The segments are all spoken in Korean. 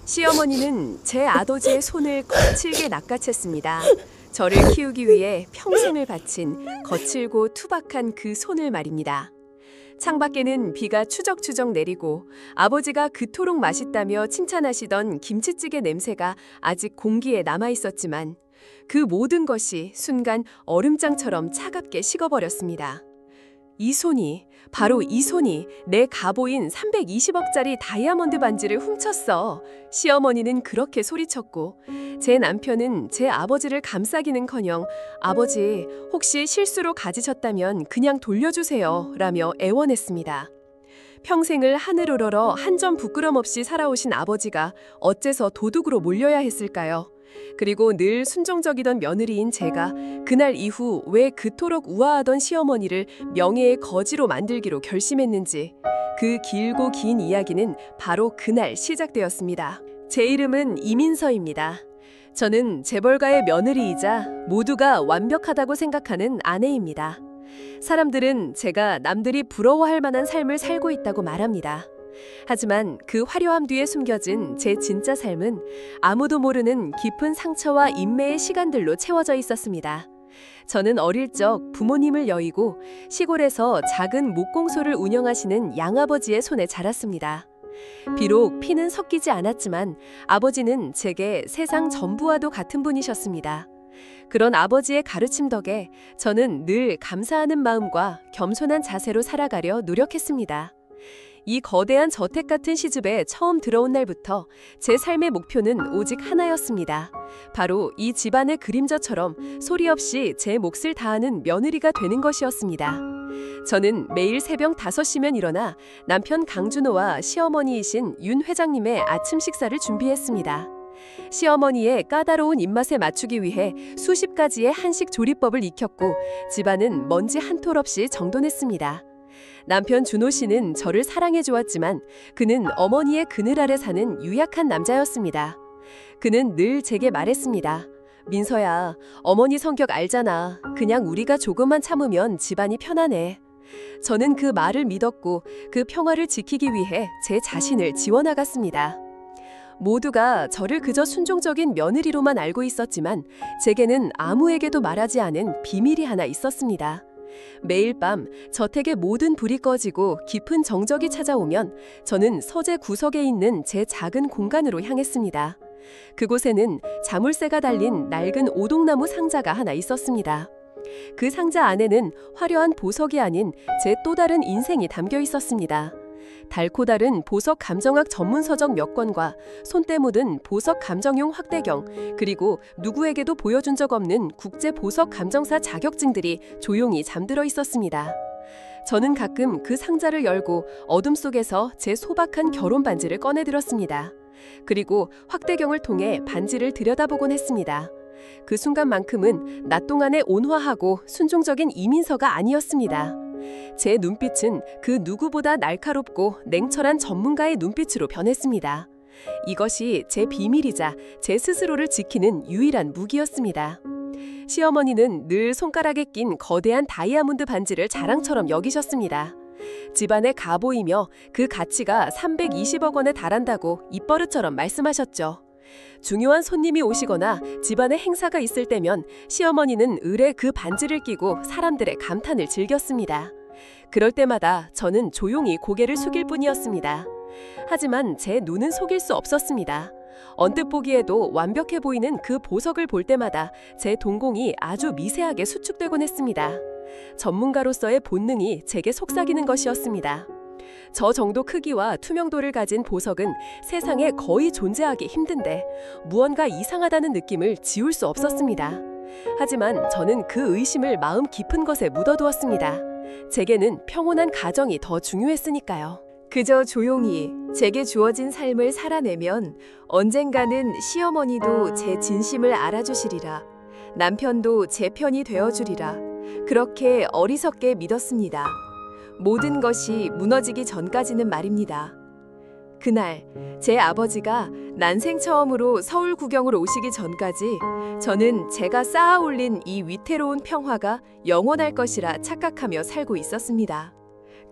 시어머니는 제 아버지의 손을 거칠게 낚아챘습니다. 저를 키우기 위해 평생을 바친 거칠고 투박한 그 손을 말입니다. 창밖에는 비가 추적추적 내리고 아버지가 그토록 맛있다며 칭찬하시던 김치찌개 냄새가 아직 공기에 남아있었지만 그 모든 것이 순간 얼음장처럼 차갑게 식어버렸습니다. 이 손이, 바로 이 손이 내 갑오인 320억짜리 다이아몬드 반지를 훔쳤어. 시어머니는 그렇게 소리쳤고 제 남편은 제 아버지를 감싸기는커녕 아버지, 혹시 실수로 가지셨다면 그냥 돌려주세요 라며 애원했습니다. 평생을 하늘 우러러 한 점 부끄럼 없이 살아오신 아버지가 어째서 도둑으로 몰려야 했을까요? 그리고 늘 순종적이던 며느리인 제가 그날 이후 왜 그토록 우아하던 시어머니를 명예의 거지로 만들기로 결심했는지 그 길고 긴 이야기는 바로 그날 시작되었습니다. 제 이름은 이민서입니다. 저는 재벌가의 며느리이자 모두가 완벽하다고 생각하는 아내입니다. 사람들은 제가 남들이 부러워할 만한 삶을 살고 있다고 말합니다. 하지만 그 화려함 뒤에 숨겨진 제 진짜 삶은 아무도 모르는 깊은 상처와 인매의 시간들로 채워져 있었습니다. 저는 어릴 적 부모님을 여의고 시골에서 작은 목공소를 운영하시는 양아버지의 손에 자랐습니다. 비록 피는 섞이지 않았지만 아버지는 제게 세상 전부와도 같은 분이셨습니다. 그런 아버지의 가르침 덕에 저는 늘 감사하는 마음과 겸손한 자세로 살아가려 노력했습니다. 이 거대한 저택 같은 시집에 처음 들어온 날부터 제 삶의 목표는 오직 하나였습니다. 바로 이 집안의 그림자처럼 소리 없이 제 몫을 다하는 며느리가 되는 것이었습니다. 저는 매일 새벽 5시면 일어나 남편 강준호와 시어머니이신 윤 회장님의 아침 식사를 준비했습니다. 시어머니의 까다로운 입맛에 맞추기 위해 수십 가지의 한식 조리법을 익혔고 집안은 먼지 한 톨 없이 정돈했습니다. 남편 준호 씨는 저를 사랑해 주었지만 그는 어머니의 그늘 아래 사는 유약한 남자였습니다. 그는 늘 제게 말했습니다. 민서야, 어머니 성격 알잖아. 그냥 우리가 조금만 참으면 집안이 편안해. 저는 그 말을 믿었고 그 평화를 지키기 위해 제 자신을 지워나갔습니다. 모두가 저를 그저 순종적인 며느리로만 알고 있었지만 제게는 아무에게도 말하지 않은 비밀이 하나 있었습니다. 매일 밤 저택의 모든 불이 꺼지고 깊은 정적이 찾아오면 저는 서재 구석에 있는 제 작은 공간으로 향했습니다. 그곳에는 자물쇠가 달린 낡은 오동나무 상자가 하나 있었습니다. 그 상자 안에는 화려한 보석이 아닌 제 또 다른 인생이 담겨 있었습니다. 달고 다른 보석 감정학 전문 서적 몇 권과 손때 묻은 보석 감정용 확대경, 그리고 누구에게도 보여준 적 없는 국제 보석 감정사 자격증들이 조용히 잠들어 있었습니다. 저는 가끔 그 상자를 열고 어둠 속에서 제 소박한 결혼 반지를 꺼내들었습니다. 그리고 확대경을 통해 반지를 들여다보곤 했습니다. 그 순간만큼은 낮 동안의 온화하고 순종적인 이민서가 아니었습니다. 제 눈빛은 그 누구보다 날카롭고 냉철한 전문가의 눈빛으로 변했습니다. 이것이 제 비밀이자 제 스스로를 지키는 유일한 무기였습니다. 시어머니는 늘 손가락에 낀 거대한 다이아몬드 반지를 자랑처럼 여기셨습니다. 집안의 가보이며 그 가치가 320억 원에 달한다고 입버릇처럼 말씀하셨죠. 중요한 손님이 오시거나 집안에 행사가 있을 때면 시어머니는 을에 그 반지를 끼고 사람들의 감탄을 즐겼습니다. 그럴 때마다 저는 조용히 고개를 숙일 뿐이었습니다. 하지만 제 눈은 속일 수 없었습니다. 언뜻 보기에도 완벽해 보이는 그 보석을 볼 때마다 제 동공이 아주 미세하게 수축되곤 했습니다. 전문가로서의 본능이 제게 속삭이는 것이었습니다. 저 정도 크기와 투명도를 가진 보석은 세상에 거의 존재하기 힘든데 무언가 이상하다는 느낌을 지울 수 없었습니다. 하지만 저는 그 의심을 마음 깊은 곳에 묻어두었습니다. 제게는 평온한 가정이 더 중요했으니까요. 그저 조용히 제게 주어진 삶을 살아내면 언젠가는 시어머니도 제 진심을 알아주시리라. 남편도 제 편이 되어주리라. 그렇게 어리석게 믿었습니다. 모든 것이 무너지기 전까지는 말입니다. 그날 제 아버지가 난생 처음으로 서울 구경을 오시기 전까지 저는 제가 쌓아 올린 이 위태로운 평화가 영원할 것이라 착각하며 살고 있었습니다.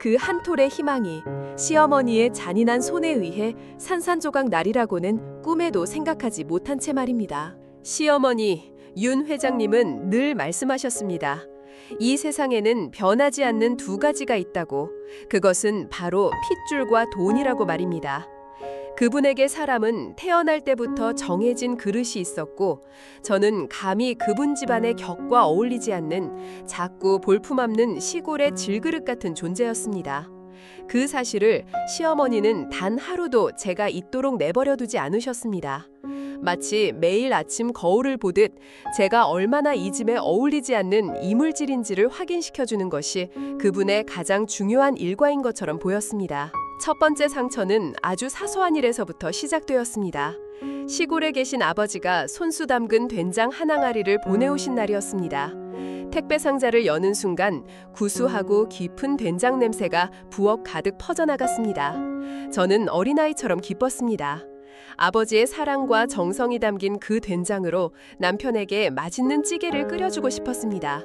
그 한 톨의 희망이 시어머니의 잔인한 손에 의해 산산조각 나리라고는 꿈에도 생각하지 못한 채 말입니다. 시어머니 윤 회장님은 늘 말씀하셨습니다. 이 세상에는 변하지 않는 두 가지가 있다고. 그것은 바로 핏줄과 돈이라고 말입니다. 그분에게 사람은 태어날 때부터 정해진 그릇이 있었고 저는 감히 그분 집안의 격과 어울리지 않는 작고 볼품없는 시골의 질그릇 같은 존재였습니다. 그 사실을 시어머니는 단 하루도 제가 잊도록 내버려두지 않으셨습니다. 마치 매일 아침 거울을 보듯 제가 얼마나 이 집에 어울리지 않는 이물질인지를 확인시켜주는 것이 그분의 가장 중요한 일과인 것처럼 보였습니다. 첫 번째 상처는 아주 사소한 일에서부터 시작되었습니다. 시골에 계신 아버지가 손수 담근 된장 한 항아리를 보내오신 날이었습니다. 택배 상자를 여는 순간 구수하고 깊은 된장 냄새가 부엌 가득 퍼져나갔습니다. 저는 어린아이처럼 기뻤습니다. 아버지의 사랑과 정성이 담긴 그 된장으로 남편에게 맛있는 찌개를 끓여주고 싶었습니다.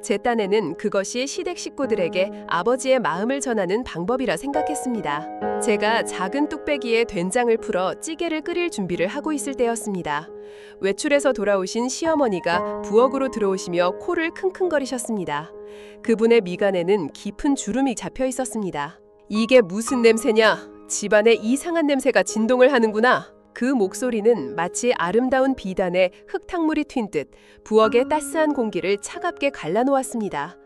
제 딴에는 그것이 시댁 식구들에게 아버지의 마음을 전하는 방법이라 생각했습니다. 제가 작은 뚝배기에 된장을 풀어 찌개를 끓일 준비를 하고 있을 때였습니다. 외출해서 돌아오신 시어머니가 부엌으로 들어오시며 코를 킁킁거리셨습니다. 그분의 미간에는 깊은 주름이 잡혀 있었습니다. 이게 무슨 냄새냐? 집안에 이상한 냄새가 진동을 하는구나. 그 목소리는 마치 아름다운 비단에 흙탕물이 튄 듯 부엌의 따스한 공기를 차갑게 갈라놓았습니다.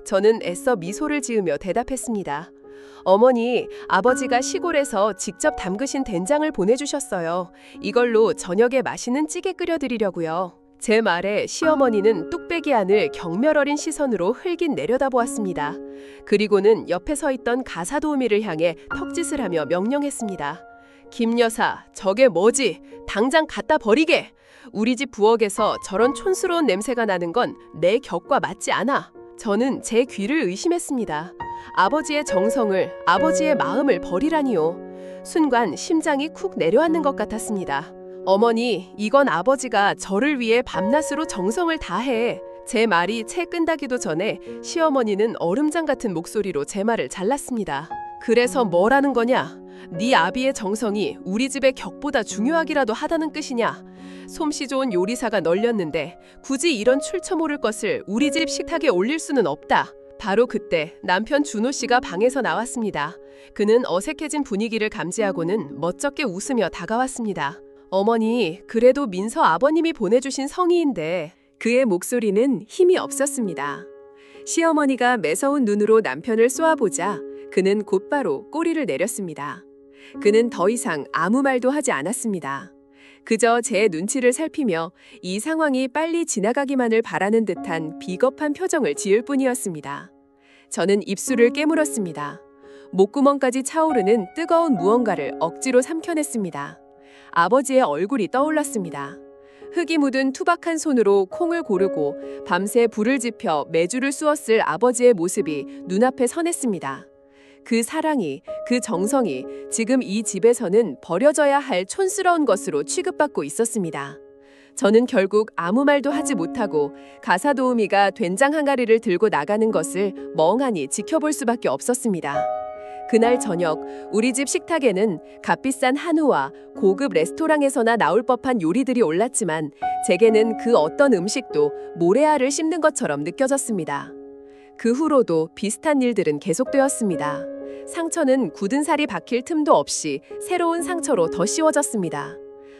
저는 애써 미소를 지으며 대답했습니다. 어머니, 아버지가 시골에서 직접 담그신 된장을 보내주셨어요. 이걸로 저녁에 맛있는 찌개 끓여드리려고요. 제 말에 시어머니는 뚝배기 안을 경멸 어린 시선으로 흘긴 내려다보았습니다. 그리고는 옆에 서 있던 가사 도우미를 향해 턱짓을 하며 명령했습니다. 김 여사, 저게 뭐지? 당장 갖다 버리게! 우리 집 부엌에서 저런 촌스러운 냄새가 나는 건 내 격과 맞지 않아. 저는 제 귀를 의심했습니다. 아버지의 정성을, 아버지의 마음을 버리라니요. 순간 심장이 쿡 내려앉는 것 같았습니다. 어머니, 이건 아버지가 저를 위해 밤낮으로 정성을 다해. 제 말이 채 끝나기도 전에 시어머니는 얼음장 같은 목소리로 제 말을 잘랐습니다. 그래서 뭐라는 거냐? 네 아비의 정성이 우리 집의 격보다 중요하기라도 하다는 뜻이냐? 솜씨 좋은 요리사가 널렸는데 굳이 이런 출처 모를 것을 우리 집 식탁에 올릴 수는 없다. 바로 그때 남편 준호 씨가 방에서 나왔습니다. 그는 어색해진 분위기를 감지하고는 멋쩍게 웃으며 다가왔습니다. 어머니, 그래도 민서 아버님이 보내주신 성의인데. 그의 목소리는 힘이 없었습니다. 시어머니가 매서운 눈으로 남편을 쏘아보자 그는 곧바로 꼬리를 내렸습니다. 그는 더 이상 아무 말도 하지 않았습니다. 그저 제 눈치를 살피며 이 상황이 빨리 지나가기만을 바라는 듯한 비겁한 표정을 지을 뿐이었습니다. 저는 입술을 깨물었습니다. 목구멍까지 차오르는 뜨거운 무언가를 억지로 삼켜냈습니다. 아버지의 얼굴이 떠올랐습니다. 흙이 묻은 투박한 손으로 콩을 고르고 밤새 불을 지펴 메주를 쑤었을 아버지의 모습이 눈앞에 선했습니다. 그 사랑이, 그 정성이 지금 이 집에서는 버려져야 할 촌스러운 것으로 취급받고 있었습니다. 저는 결국 아무 말도 하지 못하고 가사 도우미가 된장 항아리를 들고 나가는 것을 멍하니 지켜볼 수밖에 없었습니다. 그날 저녁 우리 집 식탁에는 값비싼 한우와 고급 레스토랑에서나 나올 법한 요리들이 올랐지만 제게는 그 어떤 음식도 모래알을 씹는 것처럼 느껴졌습니다. 그 후로도 비슷한 일들은 계속되었습니다. 상처는 굳은 살이 박힐 틈도 없이 새로운 상처로 더 씌워졌습니다.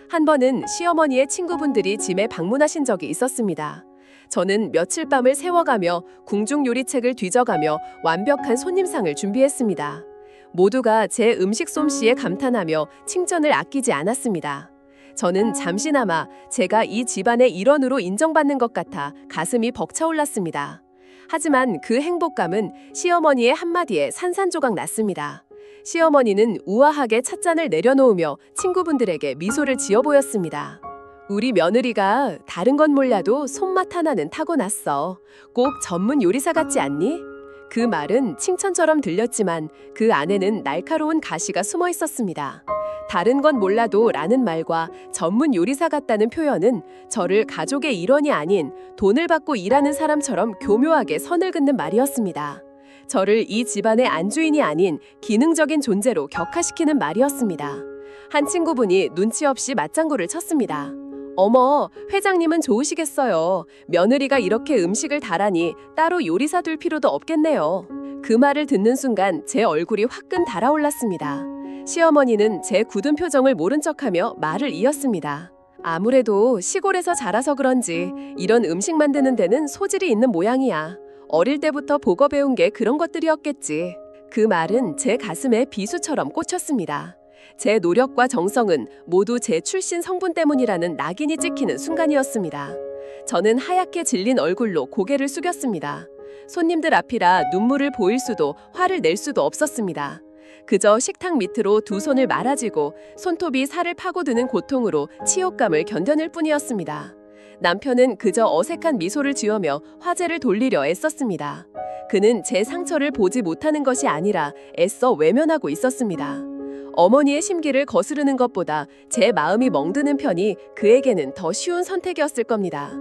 한 번은 시어머니의 친구분들이 집에 방문하신 적이 있었습니다. 저는 며칠 밤을 새워가며 궁중 요리책을 뒤져가며 완벽한 손님상을 준비했습니다. 모두가 제 음식 솜씨에 감탄하며 칭찬을 아끼지 않았습니다. 저는 잠시나마 제가 이 집안의 일원으로 인정받는 것 같아 가슴이 벅차올랐습니다. 하지만 그 행복감은 시어머니의 한마디에 산산조각 났습니다. 시어머니는 우아하게 찻잔을 내려놓으며 친구분들에게 미소를 지어 보였습니다. 우리 며느리가 다른 건 몰라도 손맛 하나는 타고났어. 꼭 전문 요리사 같지 않니? 그 말은 칭찬처럼 들렸지만 그 안에는 날카로운 가시가 숨어 있었습니다. 다른 건 몰라도 라는 말과 전문 요리사 같다는 표현은 저를 가족의 일원이 아닌 돈을 받고 일하는 사람처럼 교묘하게 선을 긋는 말이었습니다. 저를 이 집안의 안주인이 아닌 기능적인 존재로 격화시키는 말이었습니다. 한 친구분이 눈치 없이 맞장구를 쳤습니다. 어머, 회장님은 좋으시겠어요. 며느리가 이렇게 음식을 달하니 따로 요리사 둘 필요도 없겠네요. 그 말을 듣는 순간 제 얼굴이 화끈 달아올랐습니다. 시어머니는 제 굳은 표정을 모른 척하며 말을 이었습니다. 아무래도 시골에서 자라서 그런지 이런 음식 만드는 데는 소질이 있는 모양이야. 어릴 때부터 보고 배운 게 그런 것들이었겠지. 그 말은 제 가슴에 비수처럼 꽂혔습니다. 제 노력과 정성은 모두 제 출신 성분 때문이라는 낙인이 찍히는 순간이었습니다. 저는 하얗게 질린 얼굴로 고개를 숙였습니다. 손님들 앞이라 눈물을 보일 수도 화를 낼 수도 없었습니다. 그저 식탁 밑으로 두 손을 말아쥐고 손톱이 살을 파고드는 고통으로 치욕감을 견뎌낼 뿐이었습니다. 남편은 그저 어색한 미소를 지으며 화제를 돌리려 애썼습니다. 그는 제 상처를 보지 못하는 것이 아니라 애써 외면하고 있었습니다. 어머니의 심기를 거스르는 것보다 제 마음이 멍드는 편이 그에게는 더 쉬운 선택이었을 겁니다.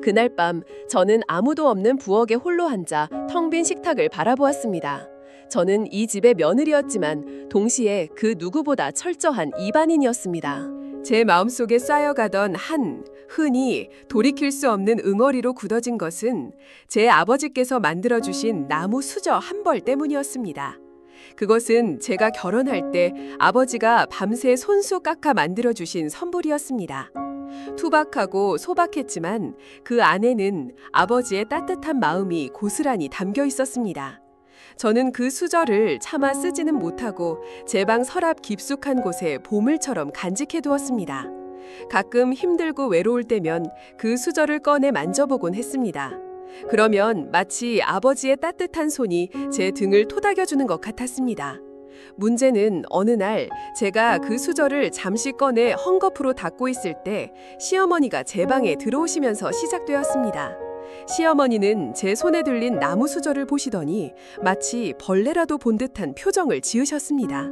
그날 밤 저는 아무도 없는 부엌에 홀로 앉아 텅 빈 식탁을 바라보았습니다. 저는 이 집의 며느리였지만 동시에 그 누구보다 철저한 이반인이었습니다. 제 마음속에 쌓여가던 한 흔히 돌이킬 수 없는 응어리로 굳어진 것은 제 아버지께서 만들어주신 나무 수저 한 벌 때문이었습니다. 그것은 제가 결혼할 때 아버지가 밤새 손수 깎아 만들어주신 선물이었습니다. 투박하고 소박했지만 그 안에는 아버지의 따뜻한 마음이 고스란히 담겨 있었습니다. 저는 그 수저를 차마 쓰지는 못하고 제 방 서랍 깊숙한 곳에 보물처럼 간직해두었습니다. 가끔 힘들고 외로울 때면 그 수저를 꺼내 만져보곤 했습니다. 그러면 마치 아버지의 따뜻한 손이 제 등을 토닥여주는 것 같았습니다. 문제는 어느 날 제가 그 수저를 잠시 꺼내 헝겊으로 닫고 있을 때 시어머니가 제 방에 들어오시면서 시작되었습니다. 시어머니는 제 손에 들린 나무 수저를 보시더니 마치 벌레라도 본 듯한 표정을 지으셨습니다.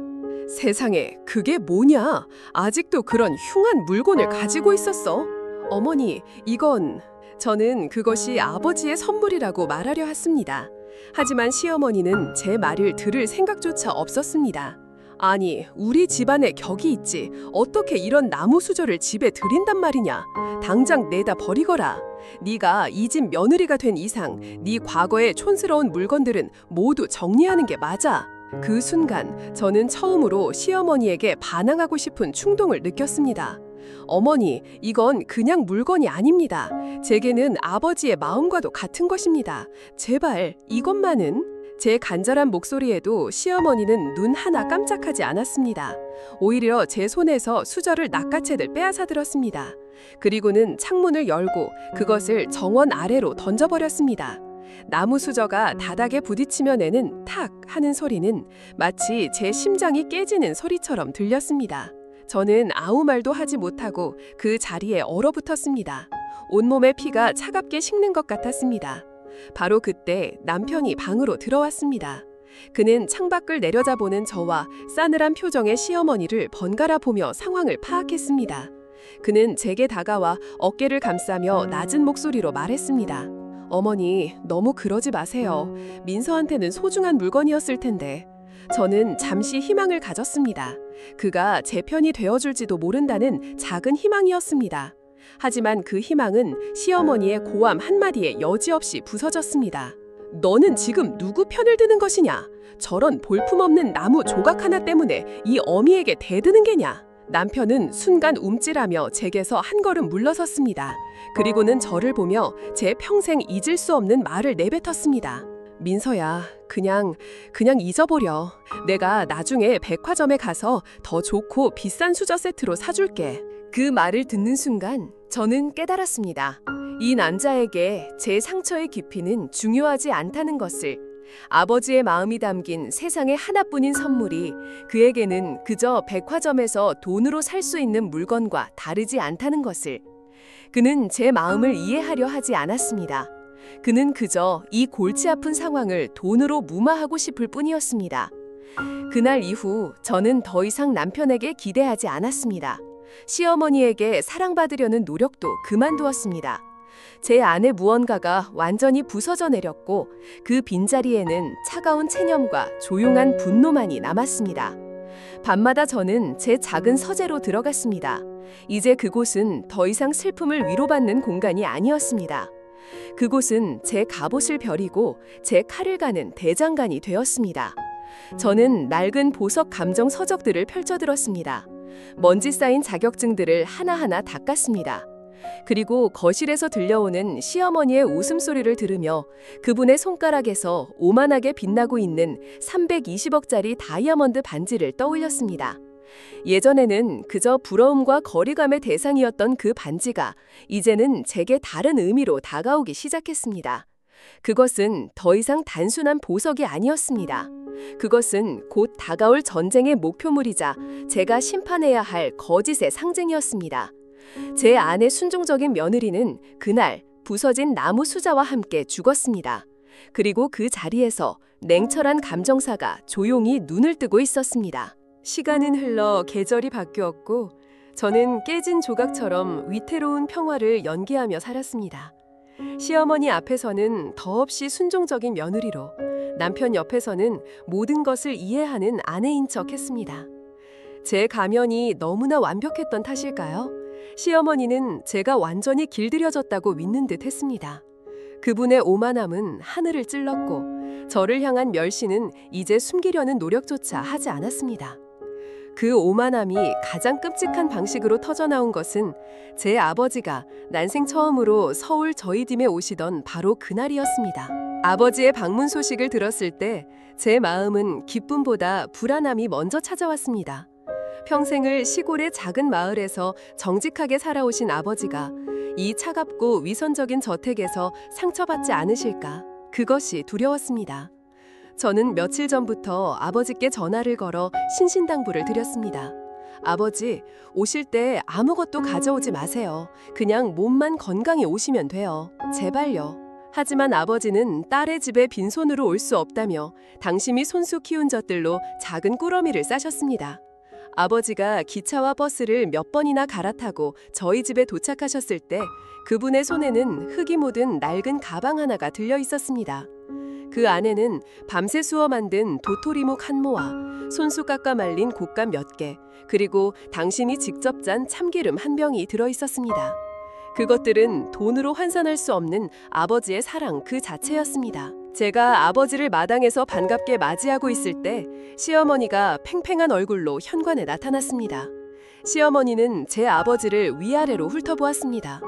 세상에, 그게 뭐냐? 아직도 그런 흉한 물건을 가지고 있었어? 어머니, 이건... 저는 그것이 아버지의 선물이라고 말하려 했습니다. 하지만 시어머니는 제 말을 들을 생각조차 없었습니다. 아니, 우리 집안에 격이 있지. 어떻게 이런 나무 수저를 집에 들인단 말이냐. 당장 내다 버리거라. 네가 이 집 며느리가 된 이상 네 과거의 촌스러운 물건들은 모두 정리하는 게 맞아. 그 순간 저는 처음으로 시어머니에게 반항하고 싶은 충동을 느꼈습니다. 어머니, 이건 그냥 물건이 아닙니다. 제게는 아버지의 마음과도 같은 것입니다. 제발 이것만은... 제 간절한 목소리에도 시어머니는 눈 하나 깜짝하지 않았습니다. 오히려 제 손에서 수저를 낚아채들 빼앗아들었습니다. 그리고는 창문을 열고 그것을 정원 아래로 던져버렸습니다. 나무 수저가 바닥에 부딪히며 내는 탁 하는 소리는 마치 제 심장이 깨지는 소리처럼 들렸습니다. 저는 아무 말도 하지 못하고 그 자리에 얼어붙었습니다. 온몸의 피가 차갑게 식는 것 같았습니다. 바로 그때 남편이 방으로 들어왔습니다. 그는 창밖을 내려다보는 저와 싸늘한 표정의 시어머니를 번갈아 보며 상황을 파악했습니다. 그는 제게 다가와 어깨를 감싸며 낮은 목소리로 말했습니다. 어머니, 너무 그러지 마세요. 민서한테는 소중한 물건이었을 텐데. 저는 잠시 희망을 가졌습니다. 그가 제 편이 되어줄지도 모른다는 작은 희망이었습니다. 하지만 그 희망은 시어머니의 고함 한마디에 여지없이 부서졌습니다. 너는 지금 누구 편을 드는 것이냐? 저런 볼품없는 나무 조각 하나 때문에 이 어미에게 대드는 게냐? 남편은 순간 움찔하며 제게서 한 걸음 물러섰습니다. 그리고는 저를 보며 제 평생 잊을 수 없는 말을 내뱉었습니다. 민서야, 그냥 잊어버려. 내가 나중에 백화점에 가서 더 좋고 비싼 수저 세트로 사줄게. 그 말을 듣는 순간 저는 깨달았습니다. 이 남자에게 제 상처의 깊이는 중요하지 않다는 것을. 아버지의 마음이 담긴 세상에 하나뿐인 선물이 그에게는 그저 백화점에서 돈으로 살 수 있는 물건과 다르지 않다는 것을. 그는 제 마음을 이해하려 하지 않았습니다. 그는 그저 이 골치 아픈 상황을 돈으로 무마하고 싶을 뿐이었습니다. 그날 이후 저는 더 이상 남편에게 기대하지 않았습니다. 시어머니에게 사랑받으려는 노력도 그만두었습니다. 제 안에 무언가가 완전히 부서져 내렸고 그 빈자리에는 차가운 체념과 조용한 분노만이 남았습니다. 밤마다 저는 제 작은 서재로 들어갔습니다. 이제 그곳은 더 이상 슬픔을 위로받는 공간이 아니었습니다. 그곳은 제 갑옷을 버리고 제 칼을 가는 대장간이 되었습니다. 저는 낡은 보석 감정 서적들을 펼쳐들었습니다. 먼지 쌓인 자격증들을 하나하나 닦았습니다. 그리고 거실에서 들려오는 시어머니의 웃음소리를 들으며 그분의 손가락에서 오만하게 빛나고 있는 320억짜리 다이아몬드 반지를 떠올렸습니다. 예전에는 그저 부러움과 거리감의 대상이었던 그 반지가 이제는 제게 다른 의미로 다가오기 시작했습니다. 그것은 더 이상 단순한 보석이 아니었습니다. 그것은 곧 다가올 전쟁의 목표물이자 제가 심판해야 할 거짓의 상징이었습니다. 제 아내 순종적인 며느리는 그날 부서진 나무 수자와 함께 죽었습니다. 그리고 그 자리에서 냉철한 감정사가 조용히 눈을 뜨고 있었습니다. 시간은 흘러 계절이 바뀌었고 저는 깨진 조각처럼 위태로운 평화를 연기하며 살았습니다. 시어머니 앞에서는 더없이 순종적인 며느리로, 남편 옆에서는 모든 것을 이해하는 아내인 척 했습니다. 제 가면이 너무나 완벽했던 탓일까요? 시어머니는 제가 완전히 길들여졌다고 믿는 듯 했습니다. 그분의 오만함은 하늘을 찔렀고 저를 향한 멸시는 이제 숨기려는 노력조차 하지 않았습니다. 그 오만함이 가장 끔찍한 방식으로 터져나온 것은 제 아버지가 난생 처음으로 서울 저희 딤에 오시던 바로 그날이었습니다. 아버지의 방문 소식을 들었을 때 제 마음은 기쁨보다 불안함이 먼저 찾아왔습니다. 평생을 시골의 작은 마을에서 정직하게 살아오신 아버지가 이 차갑고 위선적인 저택에서 상처받지 않으실까? 그것이 두려웠습니다. 저는 며칠 전부터 아버지께 전화를 걸어 신신당부를 드렸습니다. 아버지, 오실 때 아무것도 가져오지 마세요. 그냥 몸만 건강히 오시면 돼요. 제발요. 하지만 아버지는 딸의 집에 빈손으로 올 수 없다며 당신이 손수 키운 젖들로 작은 꾸러미를 싸셨습니다. 아버지가 기차와 버스를 몇 번이나 갈아타고 저희 집에 도착하셨을 때 그분의 손에는 흙이 묻은 낡은 가방 하나가 들려 있었습니다. 그 안에는 밤새 수어 만든 도토리묵 한 모와 손수 깎아 말린 곶감 몇 개, 그리고 당신이 직접 짠 참기름 한 병이 들어 있었습니다. 그것들은 돈으로 환산할 수 없는 아버지의 사랑 그 자체였습니다. 제가 아버지를 마당에서 반갑게 맞이하고 있을 때 시어머니가 팽팽한 얼굴로 현관에 나타났습니다. 시어머니는 제 아버지를 위아래로 훑어보았습니다.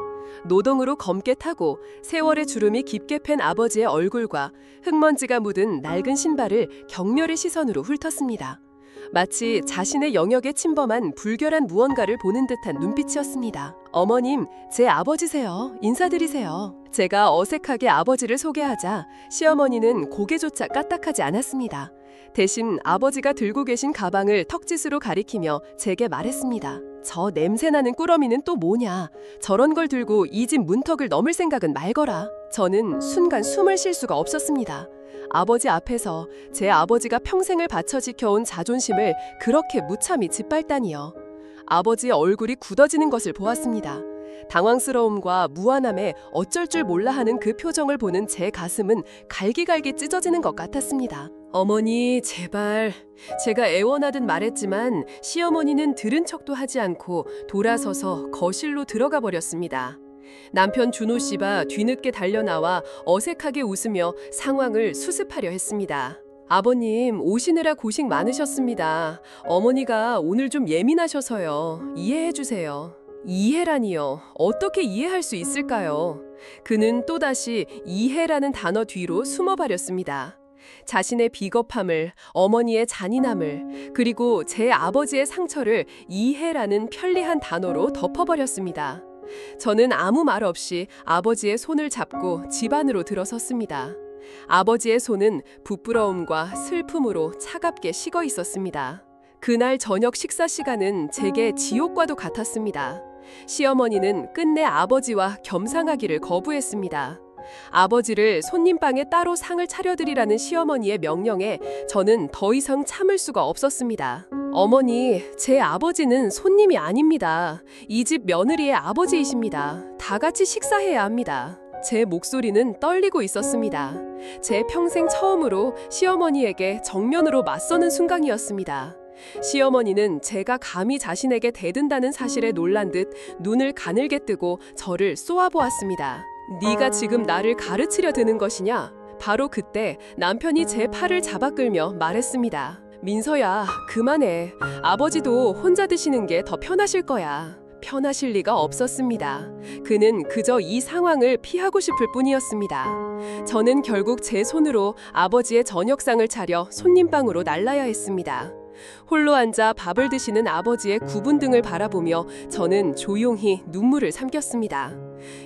노동으로 검게 타고 세월의 주름이 깊게 팬 아버지의 얼굴과 흙먼지가 묻은 낡은 신발을 경멸의 시선으로 훑었습니다. 마치 자신의 영역에 침범한 불결한 무언가를 보는 듯한 눈빛이었습니다. 어머님, 제 아버지세요. 인사드리세요. 제가 어색하게 아버지를 소개하자 시어머니는 고개조차 까딱하지 않았습니다. 대신 아버지가 들고 계신 가방을 턱짓으로 가리키며 제게 말했습니다. 저 냄새나는 꾸러미는 또 뭐냐? 저런 걸 들고 이 집 문턱을 넘을 생각은 말거라. 저는 순간 숨을 쉴 수가 없었습니다. 아버지 앞에서 제 아버지가 평생을 바쳐 지켜온 자존심을 그렇게 무참히 짓밟다니요. 아버지의 얼굴이 굳어지는 것을 보았습니다. 당황스러움과 무안함에 어쩔 줄 몰라 하는 그 표정을 보는 제 가슴은 갈기갈기 찢어지는 것 같았습니다. 어머니, 제발. 제가 애원하듯 말했지만 시어머니는 들은 척도 하지 않고 돌아서서 거실로 들어가 버렸습니다. 남편 준호 씨가 뒤늦게 달려나와 어색하게 웃으며 상황을 수습하려 했습니다. 아버님, 오시느라 고생 많으셨습니다. 어머니가 오늘 좀 예민하셔서요. 이해해 주세요. 이해라니요. 어떻게 이해할 수 있을까요? 그는 또다시 이해라는 단어 뒤로 숨어버렸습니다. 자신의 비겁함을, 어머니의 잔인함을, 그리고 제 아버지의 상처를 이해라는 편리한 단어로 덮어버렸습니다. 저는 아무 말 없이 아버지의 손을 잡고 집 안으로 들어섰습니다. 아버지의 손은 부끄러움과 슬픔으로 차갑게 식어 있었습니다. 그날 저녁 식사 시간은 제게 지옥과도 같았습니다. 시어머니는 끝내 아버지와 겸상하기를 거부했습니다. 아버지를 손님방에 따로 상을 차려드리라는 시어머니의 명령에 저는 더 이상 참을 수가 없었습니다. 어머니, 제 아버지는 손님이 아닙니다. 이 집 며느리의 아버지이십니다. 다 같이 식사해야 합니다. 제 목소리는 떨리고 있었습니다. 제 평생 처음으로 시어머니에게 정면으로 맞서는 순간이었습니다. 시어머니는 제가 감히 자신에게 대든다는 사실에 놀란 듯 눈을 가늘게 뜨고 저를 쏘아보았습니다. 네가 지금 나를 가르치려 드는 것이냐? 바로 그때 남편이 제 팔을 잡아 끌며 말했습니다. 민서야, 그만해. 아버지도 혼자 드시는 게 더 편하실 거야. 편하실 리가 없었습니다. 그는 그저 이 상황을 피하고 싶을 뿐이었습니다. 저는 결국 제 손으로 아버지의 저녁상을 차려 손님방으로 날라야 했습니다. 홀로 앉아 밥을 드시는 아버지의 구분 등을 바라보며 저는 조용히 눈물을 삼켰습니다.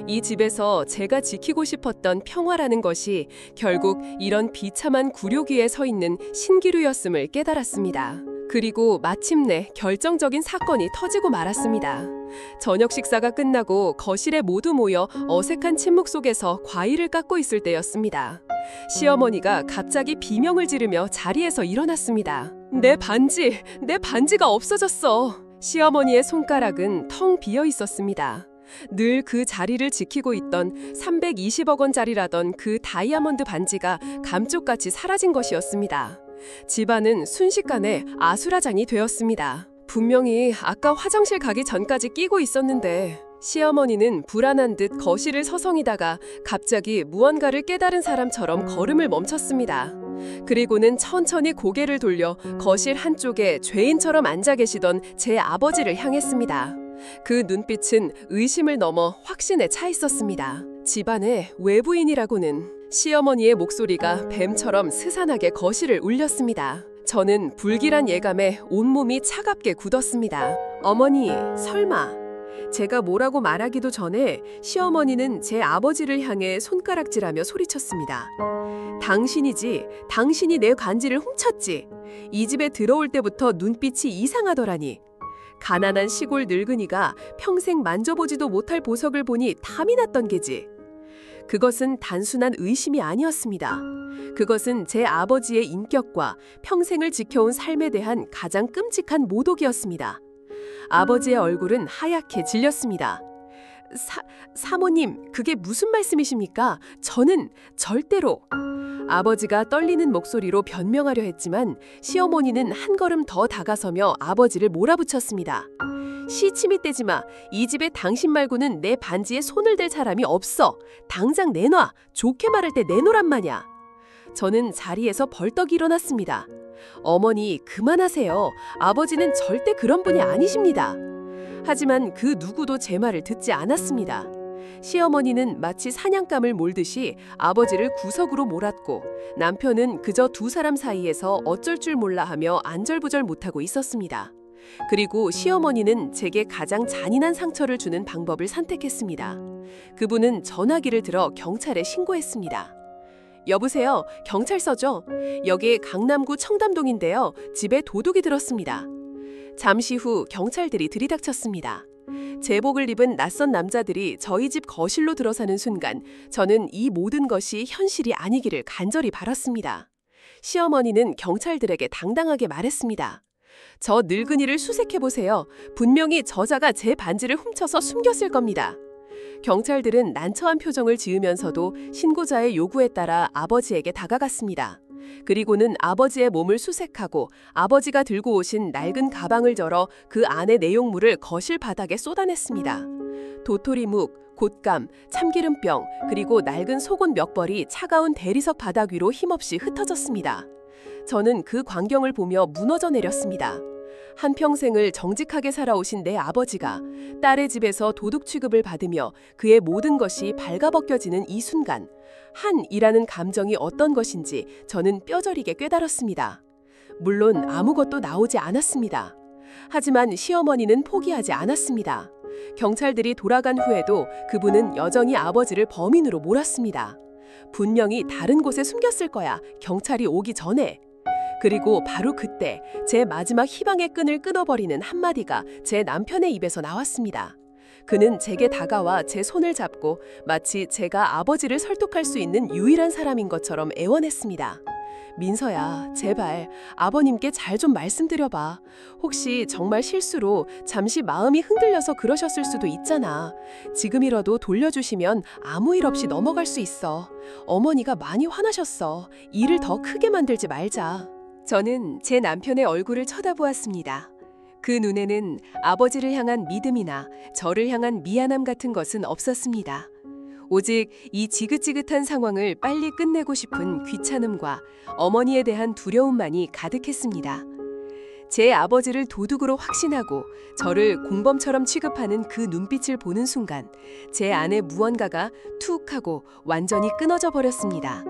이 집에서 제가 지키고 싶었던 평화라는 것이 결국 이런 비참한 굴욕 위에 서 있는 신기루였음을 깨달았습니다. 그리고 마침내 결정적인 사건이 터지고 말았습니다. 저녁 식사가 끝나고 거실에 모두 모여 어색한 침묵 속에서 과일을 깎고 있을 때였습니다. 시어머니가 갑자기 비명을 지르며 자리에서 일어났습니다. 내 반지가 없어졌어. 시어머니의 손가락은 텅 비어 있었습니다. 늘 그 자리를 지키고 있던 320억 원짜리라던 그 다이아몬드 반지가 감쪽같이 사라진 것이었습니다. 집안은 순식간에 아수라장이 되었습니다. 분명히 아까 화장실 가기 전까지 끼고 있었는데 시어머니는 불안한 듯 거실을 서성이다가 갑자기 무언가를 깨달은 사람처럼 걸음을 멈췄습니다. 그리고는 천천히 고개를 돌려 거실 한쪽에 죄인처럼 앉아 계시던 제 아버지를 향했습니다. 그 눈빛은 의심을 넘어 확신에 차 있었습니다. 집안에 외부인이라고는. 시어머니의 목소리가 뱀처럼 스산하게 거실을 울렸습니다. 저는 불길한 예감에 온몸이 차갑게 굳었습니다. 어머니, 설마. 제가 뭐라고 말하기도 전에 시어머니는 제 아버지를 향해 손가락질하며 소리쳤습니다. 당신이지, 당신이 내 관지를 훔쳤지. 이 집에 들어올 때부터 눈빛이 이상하더라니. 가난한 시골 늙은이가 평생 만져보지도 못할 보석을 보니 탐이 났던 게지. 그것은 단순한 의심이 아니었습니다. 그것은 제 아버지의 인격과 평생을 지켜온 삶에 대한 가장 끔찍한 모독이었습니다. 아버지의 얼굴은 하얗게 질렸습니다. 사모님, 그게 무슨 말씀이십니까? 저는 절대로... 아버지가 떨리는 목소리로 변명하려 했지만 시어머니는 한 걸음 더 다가서며 아버지를 몰아붙였습니다. 시치미 떼지 마. 이 집에 당신 말고는 내 반지에 손을 댈 사람이 없어. 당장 내놔. 좋게 말할 때 내놓란 마냐. 저는 자리에서 벌떡 일어났습니다. 어머니, 그만하세요. 아버지는 절대 그런 분이 아니십니다. 하지만 그 누구도 제 말을 듣지 않았습니다. 시어머니는 마치 사냥감을 몰듯이 아버지를 구석으로 몰았고 남편은 그저 두 사람 사이에서 어쩔 줄 몰라 하며 안절부절 못하고 있었습니다. 그리고 시어머니는 제게 가장 잔인한 상처를 주는 방법을 선택했습니다. 그분은 전화기를 들어 경찰에 신고했습니다. 여보세요, 경찰서죠? 여기 강남구 청담동인데요. 집에 도둑이 들었습니다. 잠시 후 경찰들이 들이닥쳤습니다. 제복을 입은 낯선 남자들이 저희 집 거실로 들어서는 순간 저는 이 모든 것이 현실이 아니기를 간절히 바랐습니다. 시어머니는 경찰들에게 당당하게 말했습니다. 저 늙은이를 수색해보세요. 분명히 저자가 제 반지를 훔쳐서 숨겼을 겁니다. 경찰들은 난처한 표정을 지으면서도 신고자의 요구에 따라 아버지에게 다가갔습니다. 그리고는 아버지의 몸을 수색하고 아버지가 들고 오신 낡은 가방을 열어 그 안의 내용물을 거실 바닥에 쏟아냈습니다. 도토리묵, 곶감, 참기름병, 그리고 낡은 속옷 몇 벌이 차가운 대리석 바닥 위로 힘없이 흩어졌습니다. 저는 그 광경을 보며 무너져 내렸습니다. 한평생을 정직하게 살아오신 내 아버지가 딸의 집에서 도둑 취급을 받으며 그의 모든 것이 발가벗겨지는 이 순간 한이라는 감정이 어떤 것인지 저는 뼈저리게 깨달았습니다. 물론 아무것도 나오지 않았습니다. 하지만 시어머니는 포기하지 않았습니다. 경찰들이 돌아간 후에도 그분은 여전히 아버지를 범인으로 몰았습니다. 분명히 다른 곳에 숨겼을 거야, 경찰이 오기 전에. 그리고 바로 그때 제 마지막 희망의 끈을 끊어버리는 한마디가 제 남편의 입에서 나왔습니다. 그는 제게 다가와 제 손을 잡고 마치 제가 아버지를 설득할 수 있는 유일한 사람인 것처럼 애원했습니다. 민서야, 제발 아버님께 잘 좀 말씀드려봐. 혹시 정말 실수로 잠시 마음이 흔들려서 그러셨을 수도 있잖아. 지금이라도 돌려주시면 아무 일 없이 넘어갈 수 있어. 어머니가 많이 화나셨어. 일을 더 크게 만들지 말자. 저는 제 남편의 얼굴을 쳐다보았습니다. 그 눈에는 아버지를 향한 믿음이나 저를 향한 미안함 같은 것은 없었습니다. 오직 이 지긋지긋한 상황을 빨리 끝내고 싶은 귀찮음과 어머니에 대한 두려움만이 가득했습니다. 제 아버지를 도둑으로 확신하고 저를 공범처럼 취급하는 그 눈빛을 보는 순간 제 안에 무언가가 툭 하고 완전히 끊어져 버렸습니다.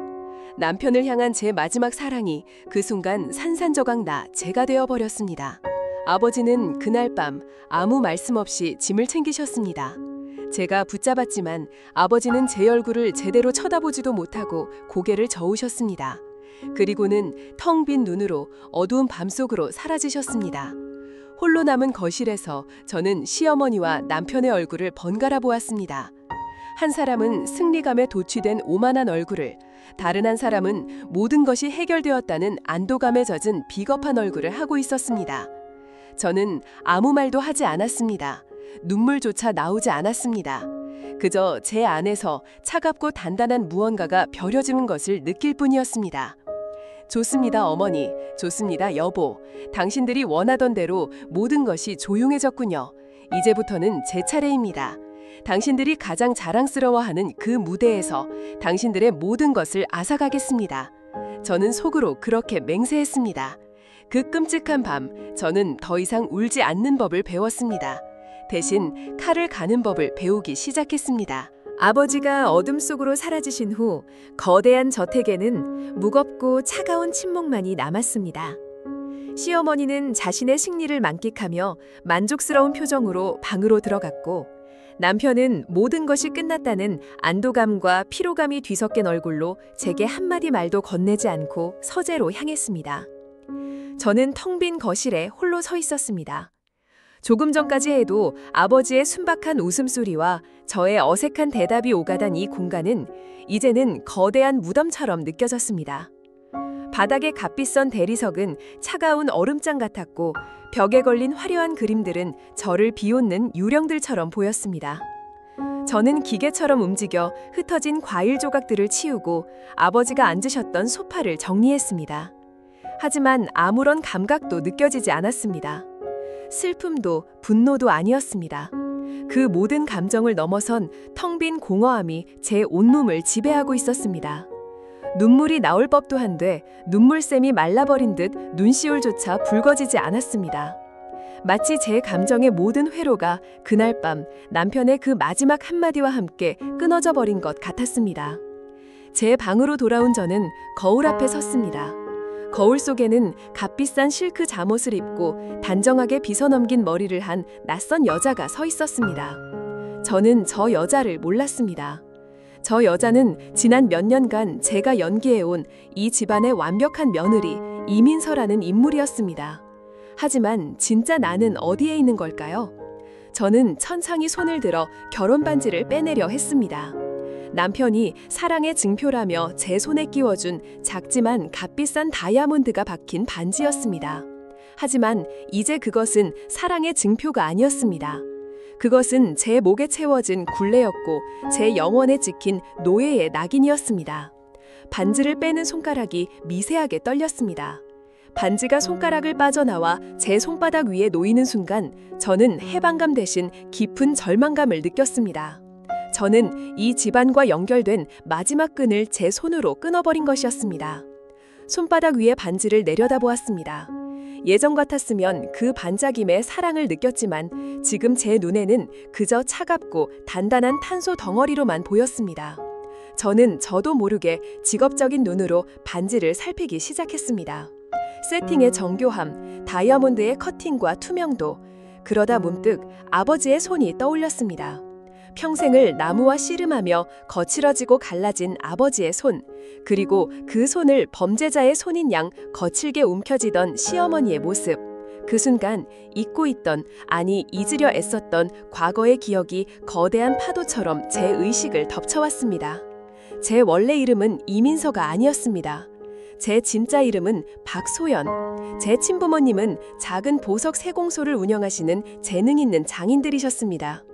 남편을 향한 제 마지막 사랑이 그 순간 산산조각 나 제가 되어 버렸습니다. 아버지는 그날 밤 아무 말씀 없이 짐을 챙기셨습니다. 제가 붙잡았지만 아버지는 제 얼굴을 제대로 쳐다보지도 못하고 고개를 저으셨습니다. 그리고는 텅 빈 눈으로 어두운 밤속으로 사라지셨습니다. 홀로 남은 거실에서 저는 시어머니와 남편의 얼굴을 번갈아 보았습니다. 한 사람은 승리감에 도취된 오만한 얼굴을, 다른 한 사람은 모든 것이 해결되었다는 안도감에 젖은 비겁한 얼굴을 하고 있었습니다. 저는 아무 말도 하지 않았습니다. 눈물조차 나오지 않았습니다. 그저 제 안에서 차갑고 단단한 무언가가 버려지는 것을 느낄 뿐이었습니다. 좋습니다, 어머니. 좋습니다, 여보. 당신들이 원하던 대로 모든 것이 조용해졌군요. 이제부터는 제 차례입니다. 당신들이 가장 자랑스러워하는 그 무대에서 당신들의 모든 것을 앗아가겠습니다. 저는 속으로 그렇게 맹세했습니다. 그 끔찍한 밤, 저는 더 이상 울지 않는 법을 배웠습니다. 대신 칼을 가는 법을 배우기 시작했습니다. 아버지가 어둠 속으로 사라지신 후 거대한 저택에는 무겁고 차가운 침묵만이 남았습니다. 시어머니는 자신의 승리를 만끽하며 만족스러운 표정으로 방으로 들어갔고, 남편은 모든 것이 끝났다는 안도감과 피로감이 뒤섞인 얼굴로 제게 한마디 말도 건네지 않고 서재로 향했습니다. 저는 텅 빈 거실에 홀로 서 있었습니다. 조금 전까지 해도 아버지의 순박한 웃음소리와 저의 어색한 대답이 오가던 이 공간은 이제는 거대한 무덤처럼 느껴졌습니다. 바닥의 값비싼 대리석은 차가운 얼음장 같았고, 벽에 걸린 화려한 그림들은 저를 비웃는 유령들처럼 보였습니다. 저는 기계처럼 움직여 흩어진 과일 조각들을 치우고 아버지가 앉으셨던 소파를 정리했습니다. 하지만 아무런 감각도 느껴지지 않았습니다. 슬픔도 분노도 아니었습니다. 그 모든 감정을 넘어선 텅 빈 공허함이 제 온몸을 지배하고 있었습니다. 눈물이 나올 법도 한데 눈물샘이 말라버린 듯 눈시울조차 붉어지지 않았습니다. 마치 제 감정의 모든 회로가 그날 밤 남편의 그 마지막 한마디와 함께 끊어져 버린 것 같았습니다. 제 방으로 돌아온 저는 거울 앞에 섰습니다. 거울 속에는 값비싼 실크 잠옷을 입고 단정하게 빗어넘긴 머리를 한 낯선 여자가 서 있었습니다. 저는 저 여자를 몰랐습니다. 저 여자는 지난 몇 년간 제가 연기해온 이 집안의 완벽한 며느리 이민서라는 인물이었습니다. 하지만 진짜 나는 어디에 있는 걸까요? 저는 천천히 손을 들어 결혼 반지를 빼내려 했습니다. 남편이 사랑의 증표라며 제 손에 끼워준 작지만 값비싼 다이아몬드가 박힌 반지였습니다. 하지만 이제 그것은 사랑의 증표가 아니었습니다. 그것은 제 목에 채워진 굴레였고 제 영혼에 찍힌 노예의 낙인이었습니다. 반지를 빼는 손가락이 미세하게 떨렸습니다. 반지가 손가락을 빠져나와 제 손바닥 위에 놓이는 순간 저는 해방감 대신 깊은 절망감을 느꼈습니다. 저는 이 집안과 연결된 마지막 끈을 제 손으로 끊어버린 것이었습니다. 손바닥 위에 반지를 내려다보았습니다. 예전 같았으면 그 반짝임에 사랑을 느꼈지만 지금 제 눈에는 그저 차갑고 단단한 탄소 덩어리로만 보였습니다. 저는 저도 모르게 직업적인 눈으로 반지를 살피기 시작했습니다. 세팅의 정교함, 다이아몬드의 커팅과 투명도, 그러다 문득 아버지의 손이 떠올렸습니다. 평생을 나무와 씨름하며 거칠어지고 갈라진 아버지의 손, 그리고 그 손을 범죄자의 손인 양 거칠게 움켜쥐던 시어머니의 모습, 그 순간 잊고 있던, 아니 잊으려 애썼던 과거의 기억이 거대한 파도처럼 제 의식을 덮쳐왔습니다. 제 원래 이름은 이민서가 아니었습니다. 제 진짜 이름은 박소연. 제 친부모님은 작은 보석 세공소를 운영하시는 재능 있는 장인들이셨습니다.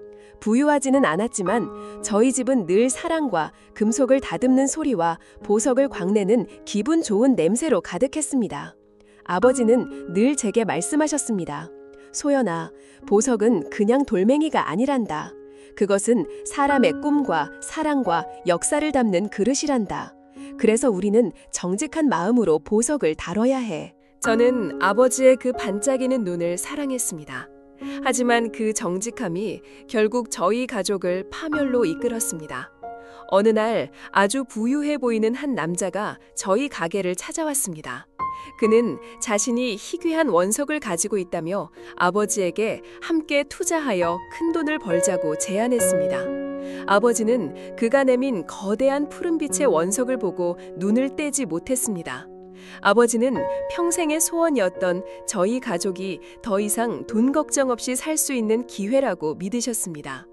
부유하지는 않았지만 저희 집은 늘 사랑과 금속을 다듬는 소리와 보석을 광내는 기분 좋은 냄새로 가득했습니다. 아버지는 늘 제게 말씀하셨습니다. 소연아, 보석은 그냥 돌멩이가 아니란다. 그것은 사람의 꿈과 사랑과 역사를 담는 그릇이란다. 그래서 우리는 정직한 마음으로 보석을 다뤄야 해. 저는 아버지의 그 반짝이는 눈을 사랑했습니다. 하지만 그 정직함이 결국 저희 가족을 파멸로 이끌었습니다. 어느 날 아주 부유해 보이는 한 남자가 저희 가게를 찾아왔습니다. 그는 자신이 희귀한 원석을 가지고 있다며 아버지에게 함께 투자하여 큰 돈을 벌자고 제안했습니다. 아버지는 그가 내민 거대한 푸른빛의 원석을 보고 눈을 떼지 못했습니다. 아버지는 평생의 소원이었던 저희 가족이 더 이상 돈 걱정 없이 살 수 있는 기회라고 믿으셨습니다.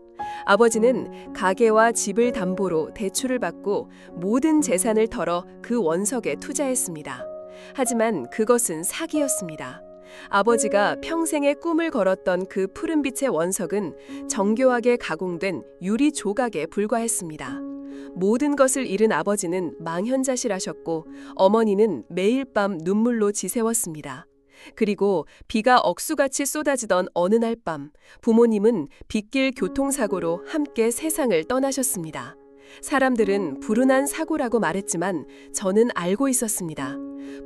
아버지는 가게와 집을 담보로 대출을 받고 모든 재산을 털어 그 원석에 투자했습니다. 하지만 그것은 사기였습니다. 아버지가 평생의 꿈을 걸었던 그 푸른빛의 원석은 정교하게 가공된 유리 조각에 불과했습니다. 모든 것을 잃은 아버지는 망연자실하셨고 어머니는 매일 밤 눈물로 지새웠습니다. 그리고 비가 억수같이 쏟아지던 어느 날 밤 부모님은 빗길 교통사고로 함께 세상을 떠나셨습니다. 사람들은 불운한 사고라고 말했지만 저는 알고 있었습니다.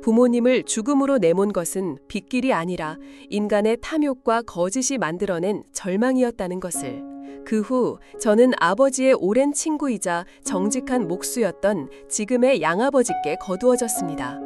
부모님을 죽음으로 내몬 것은 빗길이 아니라 인간의 탐욕과 거짓이 만들어낸 절망이었다는 것을. 그 후 저는 아버지의 오랜 친구이자 정직한 목수였던 지금의 양아버지께 거두어졌습니다.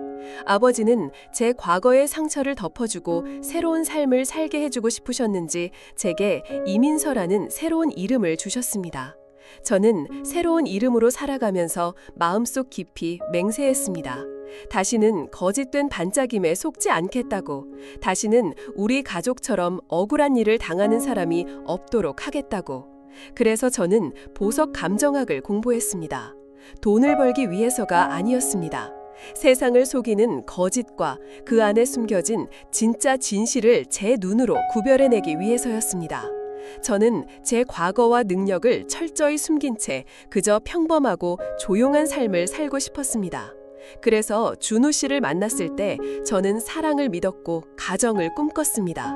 아버지는 제 과거의 상처를 덮어주고 새로운 삶을 살게 해주고 싶으셨는지 제게 이민서라는 새로운 이름을 주셨습니다. 저는 새로운 이름으로 살아가면서 마음속 깊이 맹세했습니다. 다시는 거짓된 반짝임에 속지 않겠다고, 다시는 우리 가족처럼 억울한 일을 당하는 사람이 없도록 하겠다고. 그래서 저는 보석 감정학을 공부했습니다. 돈을 벌기 위해서가 아니었습니다. 세상을 속이는 거짓과 그 안에 숨겨진 진짜 진실을 제 눈으로 구별해내기 위해서였습니다. 저는 제 과거와 능력을 철저히 숨긴 채 그저 평범하고 조용한 삶을 살고 싶었습니다. 그래서 준우 씨를 만났을 때 저는 사랑을 믿었고 가정을 꿈꿨습니다.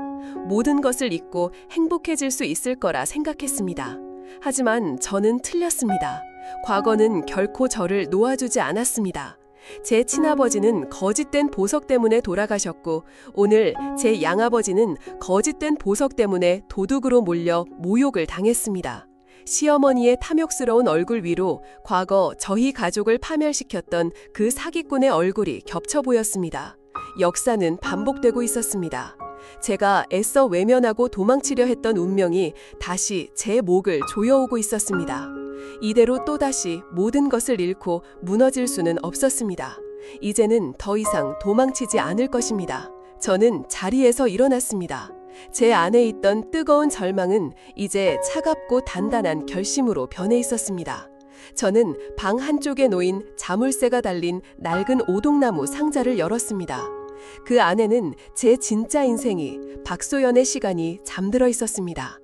모든 것을 잊고 행복해질 수 있을 거라 생각했습니다. 하지만 저는 틀렸습니다. 과거는 결코 저를 놓아주지 않았습니다. 제 친아버지는 거짓된 보석 때문에 돌아가셨고 오늘 제 양아버지는 거짓된 보석 때문에 도둑으로 몰려 모욕을 당했습니다. 시어머니의 탐욕스러운 얼굴 위로 과거 저희 가족을 파멸시켰던 그 사기꾼의 얼굴이 겹쳐 보였습니다. 역사는 반복되고 있었습니다. 제가 애써 외면하고 도망치려 했던 운명이 다시 제 목을 조여오고 있었습니다. 이대로 또다시 모든 것을 잃고 무너질 수는 없었습니다. 이제는 더 이상 도망치지 않을 것입니다. 저는 자리에서 일어났습니다. 제 안에 있던 뜨거운 절망은 이제 차갑고 단단한 결심으로 변해 있었습니다. 저는 방 한쪽에 놓인 자물쇠가 달린 낡은 오동나무 상자를 열었습니다. 그 안에는 제 진짜 인생이, 박소연의 시간이 잠들어 있었습니다.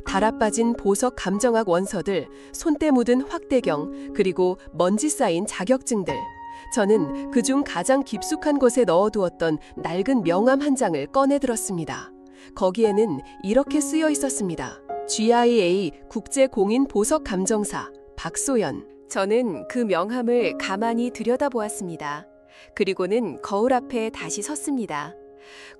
달아빠진 보석 감정학 원서들, 손때 묻은 확대경, 그리고 먼지 쌓인 자격증들. 저는 그중 가장 깊숙한 곳에 넣어두었던 낡은 명함 한 장을 꺼내들었습니다. 거기에는 이렇게 쓰여 있었습니다. GIA 국제공인 보석 감정사 박소연. 저는 그 명함을 가만히 들여다보았습니다. 그리고는 거울 앞에 다시 섰습니다.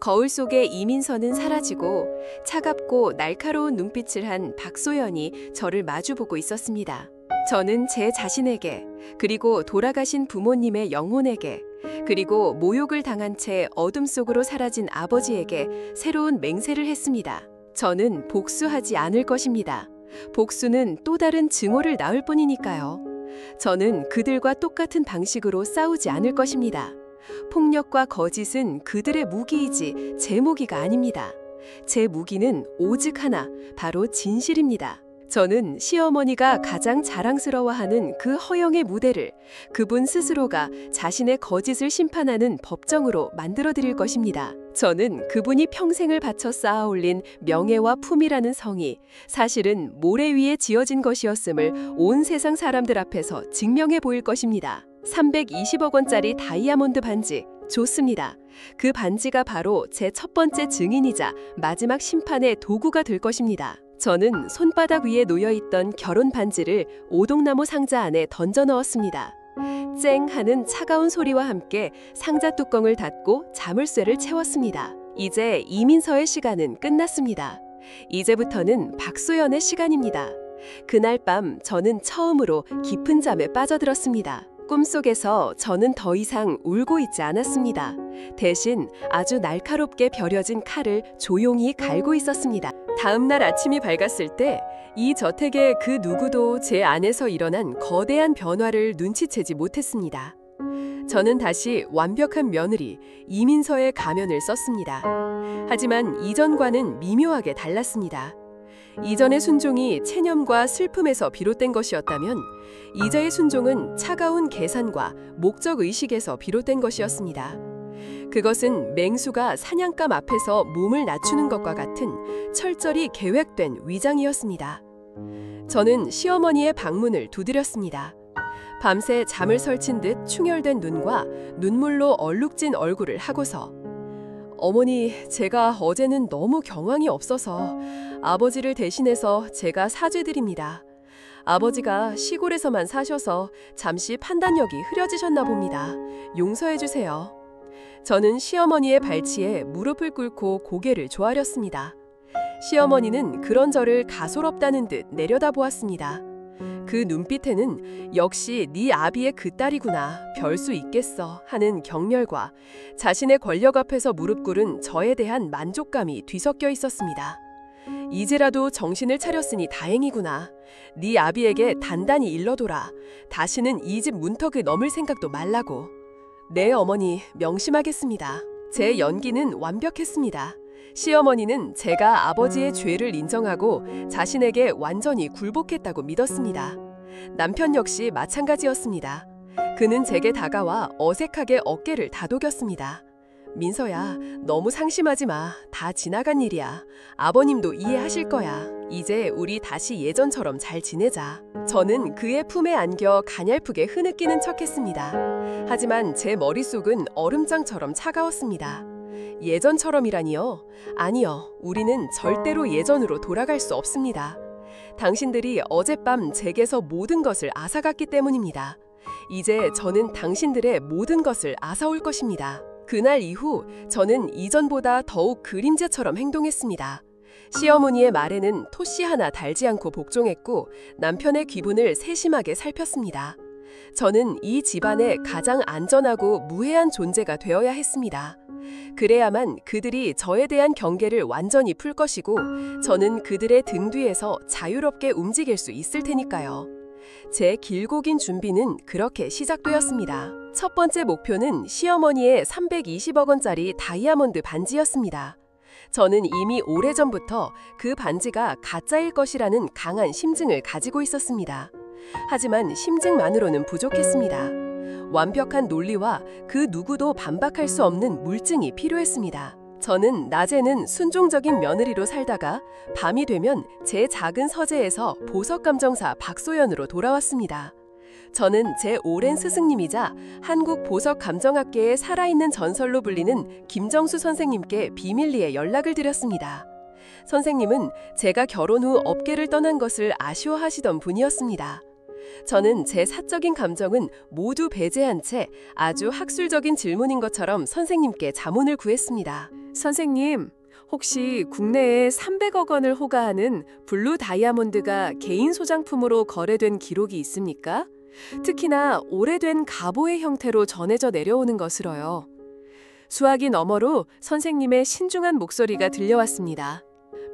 거울 속의 이민서는 사라지고 차갑고 날카로운 눈빛을 한 박소연이 저를 마주보고 있었습니다. 저는 제 자신에게, 그리고 돌아가신 부모님의 영혼에게, 그리고 모욕을 당한 채 어둠 속으로 사라진 아버지에게 새로운 맹세를 했습니다. 저는 복수하지 않을 것입니다. 복수는 또 다른 증오를 낳을 뿐이니까요. 저는 그들과 똑같은 방식으로 싸우지 않을 것입니다. 폭력과 거짓은 그들의 무기이지 제 무기가 아닙니다. 제 무기는 오직 하나, 바로 진실입니다. 저는 시어머니가 가장 자랑스러워하는 그 허영의 무대를 그분 스스로가 자신의 거짓을 심판하는 법정으로 만들어 드릴 것입니다. 저는 그분이 평생을 바쳐 쌓아 올린 명예와 품이라는 성이 사실은 모래 위에 지어진 것이었음을 온 세상 사람들 앞에서 증명해 보일 것입니다. 320억 원짜리 다이아몬드 반지, 좋습니다. 그 반지가 바로 제 첫 번째 증인이자 마지막 심판의 도구가 될 것입니다. 저는 손바닥 위에 놓여있던 결혼 반지를 오동나무 상자 안에 던져 넣었습니다. 쨍 하는 차가운 소리와 함께 상자 뚜껑을 닫고 자물쇠를 채웠습니다. 이제 이민서의 시간은 끝났습니다. 이제부터는 박소연의 시간입니다. 그날 밤 저는 처음으로 깊은 잠에 빠져들었습니다. 꿈속에서 저는 더 이상 울고 있지 않았습니다. 대신 아주 날카롭게 벼려진 칼을 조용히 갈고 있었습니다. 다음 날 아침이 밝았을 때 이 저택의 그 누구도 제 안에서 일어난 거대한 변화를 눈치채지 못했습니다. 저는 다시 완벽한 며느리 이민서의 가면을 썼습니다. 하지만 이전과는 미묘하게 달랐습니다. 이전의 순종이 체념과 슬픔에서 비롯된 것이었다면 이제의 순종은 차가운 계산과 목적의식에서 비롯된 것이었습니다. 그것은 맹수가 사냥감 앞에서 몸을 낮추는 것과 같은 철저히 계획된 위장이었습니다. 저는 시어머니의 방문을 두드렸습니다. 밤새 잠을 설친 듯 충혈된 눈과 눈물로 얼룩진 얼굴을 하고서 어머니, 제가 어제는 너무 경황이 없어서 아버지를 대신해서 제가 사죄드립니다. 아버지가 시골에서만 사셔서 잠시 판단력이 흐려지셨나 봅니다. 용서해 주세요. 저는 시어머니의 발치에 무릎을 꿇고 고개를 조아렸습니다. 시어머니는 그런 저를 가소롭다는 듯 내려다보았습니다. 그 눈빛에는 역시 네 아비의 그 딸이구나, 별 수 있겠어 하는 경멸과 자신의 권력 앞에서 무릎 꿇은 저에 대한 만족감이 뒤섞여 있었습니다. 이제라도 정신을 차렸으니 다행이구나. 네 아비에게 단단히 일러둬라. 다시는 이 집 문턱을 넘을 생각도 말라고. 네 어머니, 명심하겠습니다. 제 연기는 완벽했습니다. 시어머니는 제가 아버지의 죄를 인정하고 자신에게 완전히 굴복했다고 믿었습니다. 남편 역시 마찬가지였습니다. 그는 제게 다가와 어색하게 어깨를 다독였습니다. 민서야, 너무 상심하지 마. 다 지나간 일이야. 아버님도 이해하실 거야. 이제 우리 다시 예전처럼 잘 지내자. 저는 그의 품에 안겨 가냘프게 흐느끼는 척했습니다. 하지만 제 머릿속은 얼음장처럼 차가웠습니다. 예전처럼이라니요? 아니요, 우리는 절대로 예전으로 돌아갈 수 없습니다. 당신들이 어젯밤 제게서 모든 것을 앗아갔기 때문입니다. 이제 저는 당신들의 모든 것을 앗아올 것입니다. 그날 이후 저는 이전보다 더욱 그림자처럼 행동했습니다. 시어머니의 말에는 토씨 하나 달지 않고 복종했고 남편의 귀분을 세심하게 살폈습니다. 저는 이 집안의 가장 안전하고 무해한 존재가 되어야 했습니다. 그래야만 그들이 저에 대한 경계를 완전히 풀 것이고 저는 그들의 등 뒤에서 자유롭게 움직일 수 있을 테니까요. 제 길고 긴 준비는 그렇게 시작되었습니다. 첫 번째 목표는 시어머니의 320억 원짜리 다이아몬드 반지였습니다. 저는 이미 오래전부터 그 반지가 가짜일 것이라는 강한 심증을 가지고 있었습니다. 하지만 심증만으로는 부족했습니다. 완벽한 논리와 그 누구도 반박할 수 없는 물증이 필요했습니다. 저는 낮에는 순종적인 며느리로 살다가 밤이 되면 제 작은 서재에서 보석감정사 박소연으로 돌아왔습니다. 저는 제 오랜 스승님이자 한국 보석감정학계의 살아있는 전설로 불리는 김정수 선생님께 비밀리에 연락을 드렸습니다. 선생님은 제가 결혼 후 업계를 떠난 것을 아쉬워하시던 분이었습니다. 저는 제 사적인 감정은 모두 배제한 채 아주 학술적인 질문인 것처럼 선생님께 자문을 구했습니다. 선생님, 혹시 국내에 300억 원을 호가하는 블루 다이아몬드가 개인 소장품으로 거래된 기록이 있습니까? 특히나 오래된 갑오의 형태로 전해져 내려오는 것으로요. 수화기 너머로 선생님의 신중한 목소리가 들려왔습니다.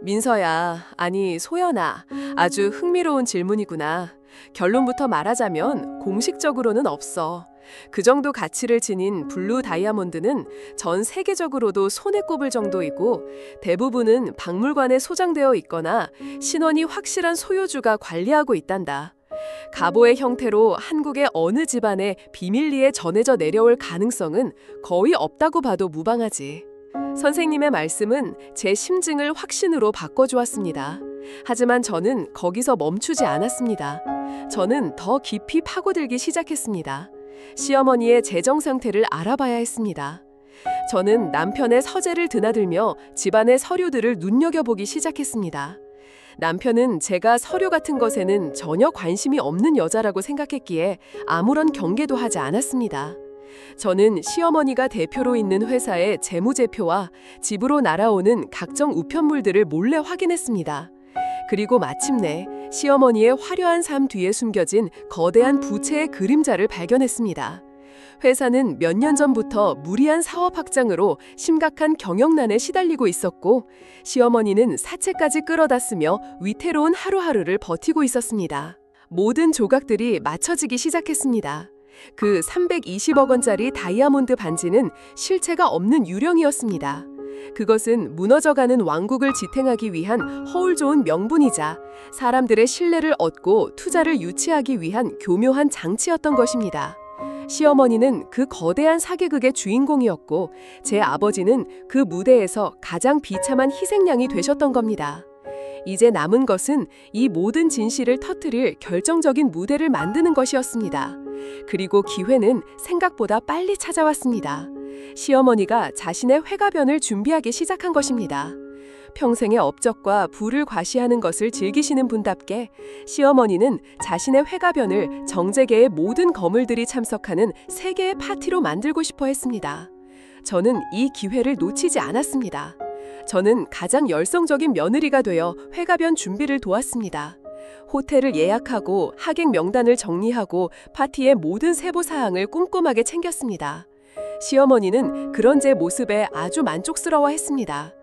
민서야, 아니 소연아, 아주 흥미로운 질문이구나. 결론부터 말하자면 공식적으로는 없어. 그 정도 가치를 지닌 블루 다이아몬드는 전 세계적으로도 손에 꼽을 정도이고 대부분은 박물관에 소장되어 있거나 신원이 확실한 소유주가 관리하고 있단다. 갑오의 형태로 한국의 어느 집안에 비밀리에 전해져 내려올 가능성은 거의 없다고 봐도 무방하지. 선생님의 말씀은 제 심증을 확신으로 바꿔주었습니다. 하지만 저는 거기서 멈추지 않았습니다. 저는 더 깊이 파고들기 시작했습니다. 시어머니의 재정 상태를 알아봐야 했습니다. 저는 남편의 서재를 드나들며 집안의 서류들을 눈여겨보기 시작했습니다. 남편은 제가 서류 같은 것에는 전혀 관심이 없는 여자라고 생각했기에 아무런 경계도 하지 않았습니다. 저는 시어머니가 대표로 있는 회사의 재무제표와 집으로 날아오는 각종 우편물들을 몰래 확인했습니다. 그리고 마침내 시어머니의 화려한 삶 뒤에 숨겨진 거대한 부채의 그림자를 발견했습니다. 회사는 몇 년 전부터 무리한 사업 확장으로 심각한 경영난에 시달리고 있었고 시어머니는 사채까지 끌어다 쓰며 위태로운 하루하루를 버티고 있었습니다. 모든 조각들이 맞춰지기 시작했습니다. 그 320억 원짜리 다이아몬드 반지는 실체가 없는 유령이었습니다. 그것은 무너져가는 왕국을 지탱하기 위한 허울 좋은 명분이자 사람들의 신뢰를 얻고 투자를 유치하기 위한 교묘한 장치였던 것입니다. 시어머니는 그 거대한 사기극의 주인공이었고 제 아버지는 그 무대에서 가장 비참한 희생양이 되셨던 겁니다. 이제 남은 것은 이 모든 진실을 터뜨릴 결정적인 무대를 만드는 것이었습니다. 그리고 기회는 생각보다 빨리 찾아왔습니다. 시어머니가 자신의 회가변을 준비하기 시작한 것입니다. 평생의 업적과 부를 과시하는 것을 즐기시는 분답게 시어머니는 자신의 회가변을 정재계의 모든 거물들이 참석하는 세계의 파티로 만들고 싶어 했습니다. 저는 이 기회를 놓치지 않았습니다. 저는 가장 열성적인 며느리가 되어 회가변 준비를 도왔습니다. 호텔을 예약하고 하객 명단을 정리하고 파티의 모든 세부 사항을 꼼꼼하게 챙겼습니다. 시어머니는 그런 제 모습에 아주 만족스러워했습니다.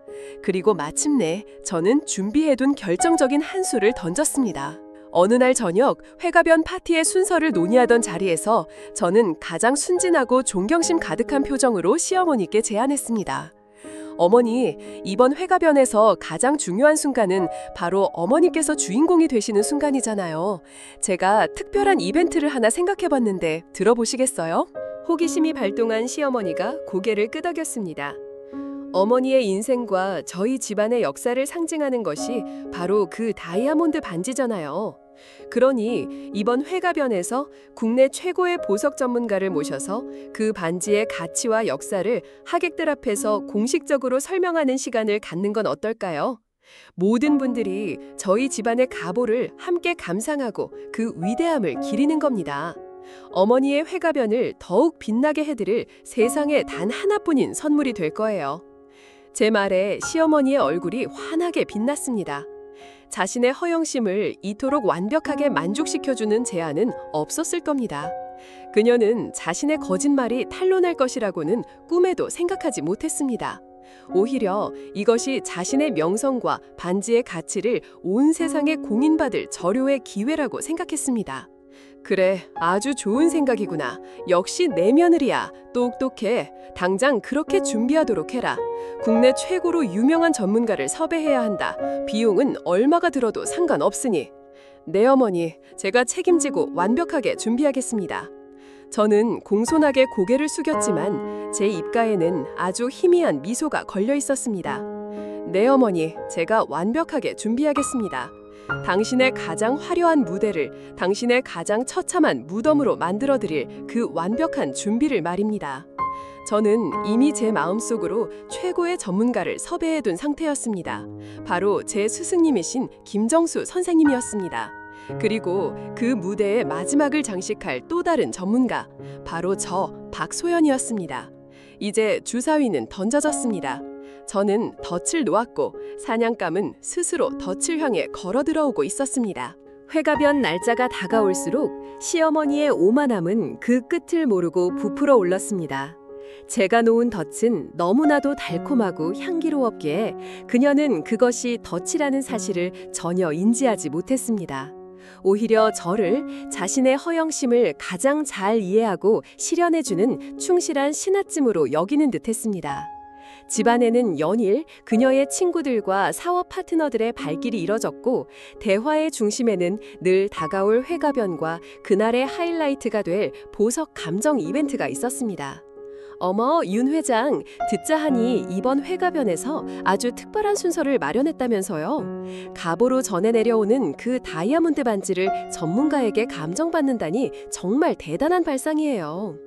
그리고 마침내 저는 준비해둔 결정적인 한 수를 던졌습니다. 어느 날 저녁 회가변 파티의 순서를 논의하던 자리에서 저는 가장 순진하고 존경심 가득한 표정으로 시어머니께 제안했습니다. 어머니, 이번 회가변에서 가장 중요한 순간은 바로 어머니께서 주인공이 되시는 순간이잖아요. 제가 특별한 이벤트를 하나 생각해봤는데 들어보시겠어요? 호기심이 발동한 시어머니가 고개를 끄덕였습니다. 어머니의 인생과 저희 집안의 역사를 상징하는 것이 바로 그 다이아몬드 반지잖아요. 그러니 이번 회가변에서 국내 최고의 보석 전문가를 모셔서 그 반지의 가치와 역사를 하객들 앞에서 공식적으로 설명하는 시간을 갖는 건 어떨까요? 모든 분들이 저희 집안의 가보를 함께 감상하고 그 위대함을 기리는 겁니다. 어머니의 회가변을 더욱 빛나게 해드릴 세상에 단 하나뿐인 선물이 될 거예요. 제 말에 시어머니의 얼굴이 환하게 빛났습니다. 자신의 허영심을 이토록 완벽하게 만족시켜주는 제안은 없었을 겁니다. 그녀는 자신의 거짓말이 탄로날 것이라고는 꿈에도 생각하지 못했습니다. 오히려 이것이 자신의 명성과 반지의 가치를 온 세상에 공인받을 절호의 기회라고 생각했습니다. 그래, 아주 좋은 생각이구나. 역시 내 며느리야. 똑똑해. 당장 그렇게 준비하도록 해라. 국내 최고로 유명한 전문가를 섭외해야 한다. 비용은 얼마가 들어도 상관없으니. 네, 어머니. 제가 책임지고 완벽하게 준비하겠습니다. 저는 공손하게 고개를 숙였지만 제 입가에는 아주 희미한 미소가 걸려 있었습니다. 네, 어머니. 제가 완벽하게 준비하겠습니다. 당신의 가장 화려한 무대를 당신의 가장 처참한 무덤으로 만들어드릴 그 완벽한 준비를 말입니다. 저는 이미 제 마음속으로 최고의 전문가를 섭외해둔 상태였습니다. 바로 제 스승님이신 김정수 선생님이었습니다. 그리고 그 무대의 마지막을 장식할 또 다른 전문가, 바로 저 박소연이었습니다. 이제 주사위는 던져졌습니다. 저는 덫을 놓았고 사냥감은 스스로 덫을 향해 걸어 들어오고 있었습니다. 회가변 날짜가 다가올수록 시어머니의 오만함은 그 끝을 모르고 부풀어 올랐습니다. 제가 놓은 덫은 너무나도 달콤하고 향기로웠기에 그녀는 그것이 덫이라는 사실을 전혀 인지하지 못했습니다. 오히려 저를 자신의 허영심을 가장 잘 이해하고 실현해주는 충실한 신하쯤으로 여기는 듯했습니다. 집안에는 연일 그녀의 친구들과 사업 파트너들의 발길이 이뤄졌고 대화의 중심에는 늘 다가올 회가변과 그날의 하이라이트가 될 보석 감정 이벤트가 있었습니다. 어머, 윤 회장, 듣자 하니 이번 회가변에서 아주 특별한 순서를 마련했다면서요. 갑오로 전해 내려오는 그 다이아몬드 반지를 전문가에게 감정받는다니 정말 대단한 발상이에요.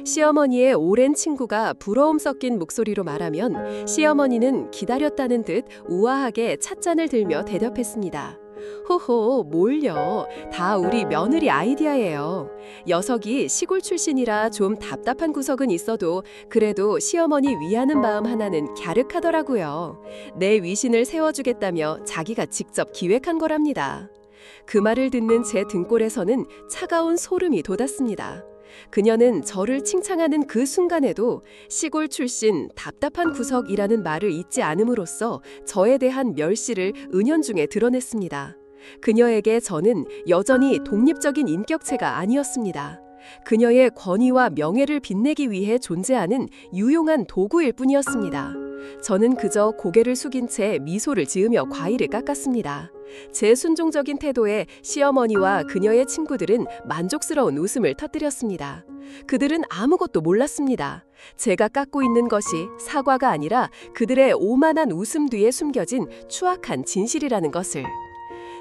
시어머니의 오랜 친구가 부러움 섞인 목소리로 말하면 시어머니는 기다렸다는 듯 우아하게 찻잔을 들며 대답했습니다. 호호, 뭘요? 다 우리 며느리 아이디어예요. 녀석이 시골 출신이라 좀 답답한 구석은 있어도 그래도 시어머니 위하는 마음 하나는 갸륵하더라고요. 내 위신을 세워주겠다며 자기가 직접 기획한 거랍니다. 그 말을 듣는 제 등골에서는 차가운 소름이 돋았습니다. 그녀는 저를 칭찬하는 그 순간에도 시골 출신 답답한 구석이라는 말을 잊지 않음으로써 저에 대한 멸시를 은연중에 드러냈습니다. 그녀에게 저는 여전히 독립적인 인격체가 아니었습니다. 그녀의 권위와 명예를 빛내기 위해 존재하는 유용한 도구일 뿐이었습니다. 저는 그저 고개를 숙인 채 미소를 지으며 과일을 깎았습니다. 제 순종적인 태도에 시어머니와 그녀의 친구들은 만족스러운 웃음을 터뜨렸습니다. 그들은 아무것도 몰랐습니다. 제가 깎고 있는 것이 사과가 아니라 그들의 오만한 웃음 뒤에 숨겨진 추악한 진실이라는 것을.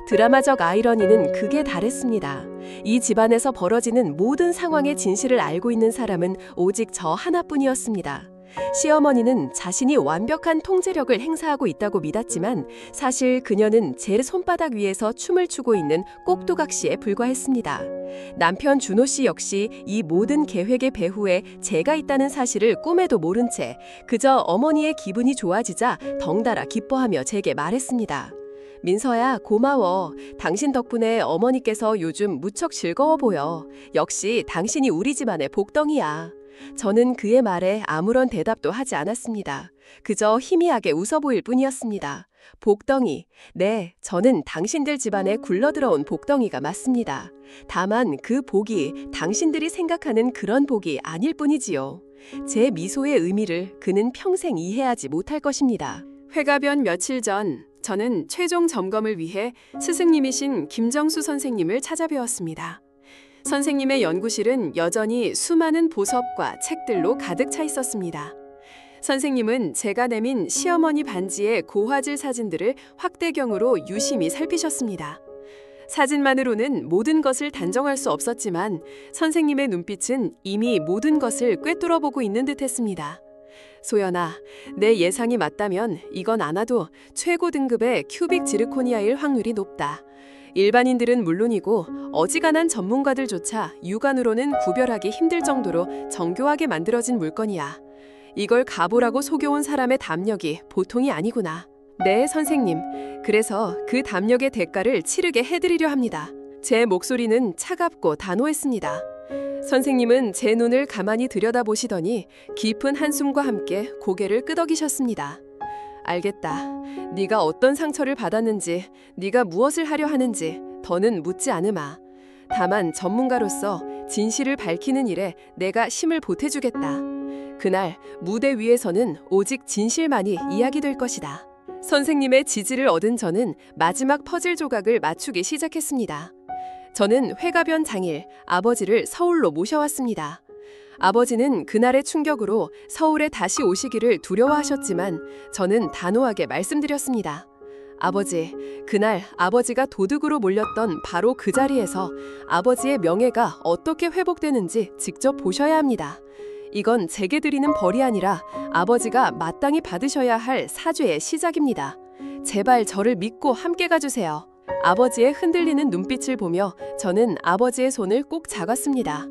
드라마적 아이러니는 극에 달했습니다. 이 집안에서 벌어지는 모든 상황의 진실을 알고 있는 사람은 오직 저 하나뿐이었습니다. 시어머니는 자신이 완벽한 통제력을 행사하고 있다고 믿었지만 사실 그녀는 제 손바닥 위에서 춤을 추고 있는 꼭두각시에 불과했습니다. 남편 준호 씨 역시 이 모든 계획의 배후에 제가 있다는 사실을 꿈에도 모른 채 그저 어머니의 기분이 좋아지자 덩달아 기뻐하며 제게 말했습니다. 민서야, 고마워. 당신 덕분에 어머니께서 요즘 무척 즐거워 보여. 역시 당신이 우리 집안의 복덩이야. 저는 그의 말에 아무런 대답도 하지 않았습니다. 그저 희미하게 웃어 보일 뿐이었습니다. 복덩이. 네, 저는 당신들 집안에 굴러들어온 복덩이가 맞습니다. 다만 그 복이 당신들이 생각하는 그런 복이 아닐 뿐이지요. 제 미소의 의미를 그는 평생 이해하지 못할 것입니다. 회가변 며칠 전 저는 최종 점검을 위해 스승님이신 김정수 선생님을 찾아뵈었습니다. 선생님의 연구실은 여전히 수많은 보석과 책들로 가득 차 있었습니다. 선생님은 제가 내민 시어머니 반지의 고화질 사진들을 확대경으로 유심히 살피셨습니다. 사진만으로는 모든 것을 단정할 수 없었지만 선생님의 눈빛은 이미 모든 것을 꿰뚫어보고 있는 듯했습니다. 소연아, 내 예상이 맞다면 이건 아마도 최고 등급의 큐빅 지르코니아일 확률이 높다. 일반인들은 물론이고 어지간한 전문가들조차 육안으로는 구별하기 힘들 정도로 정교하게 만들어진 물건이야. 이걸 가보라고 속여온 사람의 담력이 보통이 아니구나. 네, 선생님. 그래서 그 담력의 대가를 치르게 해드리려 합니다. 제 목소리는 차갑고 단호했습니다. 선생님은 제 눈을 가만히 들여다보시더니 깊은 한숨과 함께 고개를 끄덕이셨습니다. 알겠다. 네가 어떤 상처를 받았는지, 네가 무엇을 하려 하는지 더는 묻지 않으마. 다만 전문가로서 진실을 밝히는 일에 내가 힘을 보태주겠다. 그날 무대 위에서는 오직 진실만이 이야기될 것이다. 선생님의 지지를 얻은 저는 마지막 퍼즐 조각을 맞추기 시작했습니다. 저는 회가변 당일 아버지를 서울로 모셔왔습니다. 아버지는 그날의 충격으로 서울에 다시 오시기를 두려워하셨지만 저는 단호하게 말씀드렸습니다. 아버지, 그날 아버지가 도둑으로 몰렸던 바로 그 자리에서 아버지의 명예가 어떻게 회복되는지 직접 보셔야 합니다. 이건 제게 드리는 벌이 아니라 아버지가 마땅히 받으셔야 할 사죄의 시작입니다. 제발 저를 믿고 함께 가주세요. 아버지의 흔들리는 눈빛을 보며 저는 아버지의 손을 꼭 잡았습니다.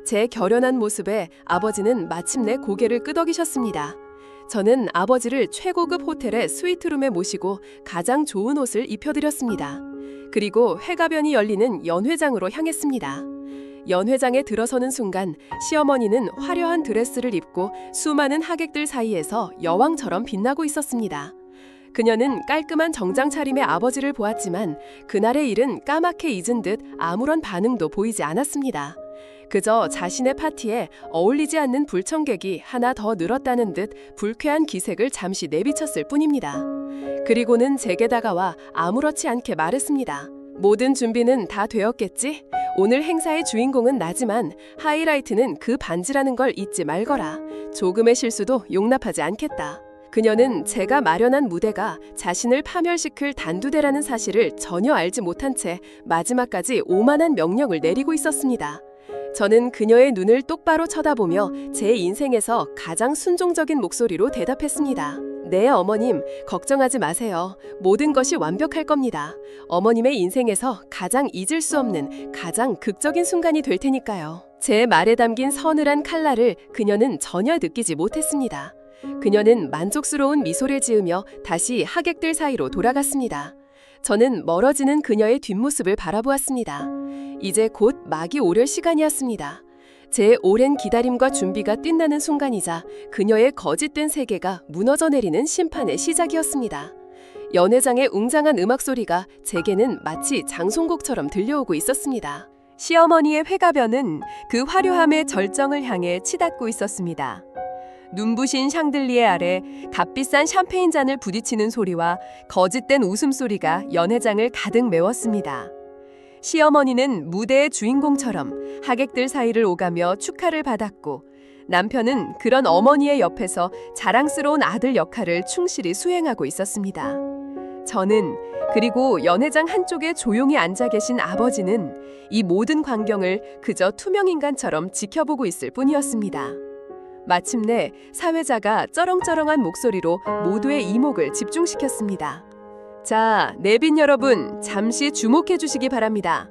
제 결연한 모습에 아버지는 마침내 고개를 끄덕이셨습니다. 저는 아버지를 최고급 호텔의 스위트룸에 모시고 가장 좋은 옷을 입혀드렸습니다. 그리고 회가변이 열리는 연회장으로 향했습니다. 연회장에 들어서는 순간 시어머니는 화려한 드레스를 입고 수많은 하객들 사이에서 여왕처럼 빛나고 있었습니다. 그녀는 깔끔한 정장 차림의 아버지를 보았지만 그날의 일은 까맣게 잊은 듯 아무런 반응도 보이지 않았습니다. 그저 자신의 파티에 어울리지 않는 불청객이 하나 더 늘었다는 듯 불쾌한 기색을 잠시 내비쳤을 뿐입니다. 그리고는 제게 다가와 아무렇지 않게 말했습니다. 모든 준비는 다 되었겠지? 오늘 행사의 주인공은 나지만 하이라이트는 그 반지라는 걸 잊지 말거라. 조금의 실수도 용납하지 않겠다. 그녀는 제가 마련한 무대가 자신을 파멸시킬 단두대라는 사실을 전혀 알지 못한 채 마지막까지 오만한 명령을 내리고 있었습니다. 저는 그녀의 눈을 똑바로 쳐다보며 제 인생에서 가장 순종적인 목소리로 대답했습니다. 네, 어머님, 걱정하지 마세요. 모든 것이 완벽할 겁니다. 어머님의 인생에서 가장 잊을 수 없는 가장 극적인 순간이 될 테니까요. 제 말에 담긴 서늘한 칼날을 그녀는 전혀 느끼지 못했습니다. 그녀는 만족스러운 미소를 지으며 다시 하객들 사이로 돌아갔습니다. 저는 멀어지는 그녀의 뒷모습을 바라보았습니다. 이제 곧 막이 오를 시간이었습니다. 제 오랜 기다림과 준비가 뛴다는 순간이자 그녀의 거짓된 세계가 무너져 내리는 심판의 시작이었습니다. 연회장의 웅장한 음악 소리가 제게는 마치 장송곡처럼 들려오고 있었습니다. 시어머니의 회가변은 그 화려함의 절정을 향해 치닫고 있었습니다. 눈부신 샹들리에 아래 값비싼 샴페인 잔을 부딪히는 소리와 거짓된 웃음소리가 연회장을 가득 메웠습니다. 시어머니는 무대의 주인공처럼 하객들 사이를 오가며 축하를 받았고 남편은 그런 어머니의 옆에서 자랑스러운 아들 역할을 충실히 수행하고 있었습니다. 저는 그리고 연회장 한쪽에 조용히 앉아 계신 아버지는 이 모든 광경을 그저 투명인간처럼 지켜보고 있을 뿐이었습니다. 마침내 사회자가 쩌렁쩌렁한 목소리로 모두의 이목을 집중시켰습니다. 자, 내빈 여러분, 잠시 주목해 주시기 바랍니다.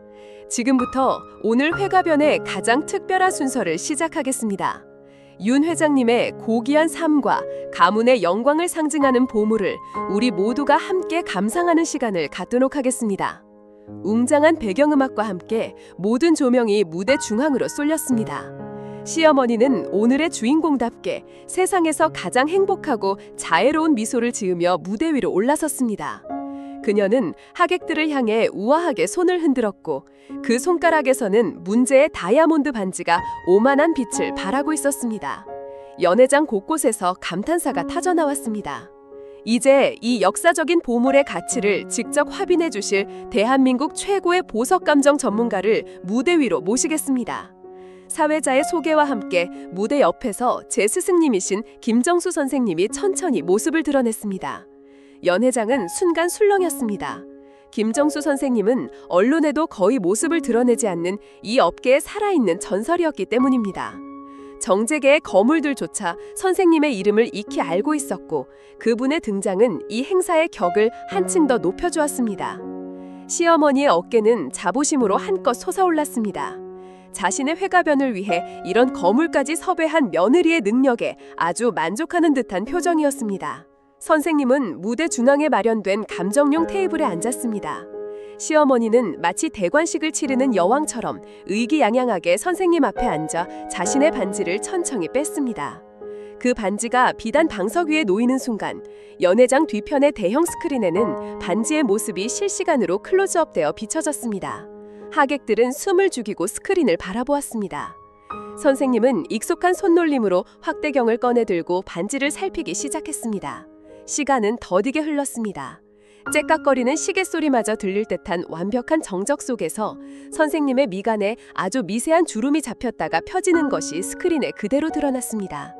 지금부터 오늘 회가변의 가장 특별한 순서를 시작하겠습니다. 윤 회장님의 고귀한 삶과 가문의 영광을 상징하는 보물을 우리 모두가 함께 감상하는 시간을 갖도록 하겠습니다. 웅장한 배경음악과 함께 모든 조명이 무대 중앙으로 쏠렸습니다. 시어머니는 오늘의 주인공답게 세상에서 가장 행복하고 자애로운 미소를 지으며 무대 위로 올라섰습니다. 그녀는 하객들을 향해 우아하게 손을 흔들었고 그 손가락에서는 문제의 다이아몬드 반지가 오만한 빛을 발하고 있었습니다. 연회장 곳곳에서 감탄사가 터져나왔습니다. 이제 이 역사적인 보물의 가치를 직접 확인해 주실 대한민국 최고의 보석감정 전문가를 무대 위로 모시겠습니다. 사회자의 소개와 함께 무대 옆에서 제 스승님이신 김정수 선생님이 천천히 모습을 드러냈습니다. 연회장은 순간 술렁였습니다. 김정수 선생님은 언론에도 거의 모습을 드러내지 않는 이 업계에 살아있는 전설이었기 때문입니다. 정재계의 거물들조차 선생님의 이름을 익히 알고 있었고 그분의 등장은 이 행사의 격을 한층 더 높여주었습니다. 시어머니의 어깨는 자부심으로 한껏 솟아올랐습니다. 자신의 회가변을 위해 이런 거물까지 섭외한 며느리의 능력에 아주 만족하는 듯한 표정이었습니다. 선생님은 무대 중앙에 마련된 감정용 테이블에 앉았습니다. 시어머니는 마치 대관식을 치르는 여왕처럼 의기양양하게 선생님 앞에 앉아 자신의 반지를 천천히 뺐습니다. 그 반지가 비단 방석 위에 놓이는 순간 연회장 뒤편의 대형 스크린에는 반지의 모습이 실시간으로 클로즈업되어 비춰졌습니다. 하객들은 숨을 죽이고 스크린을 바라보았습니다. 선생님은 익숙한 손놀림으로 확대경을 꺼내들고 반지를 살피기 시작했습니다. 시간은 더디게 흘렀습니다. 째깍거리는 시계 소리마저 들릴 듯한 완벽한 정적 속에서 선생님의 미간에 아주 미세한 주름이 잡혔다가 펴지는 것이 스크린에 그대로 드러났습니다.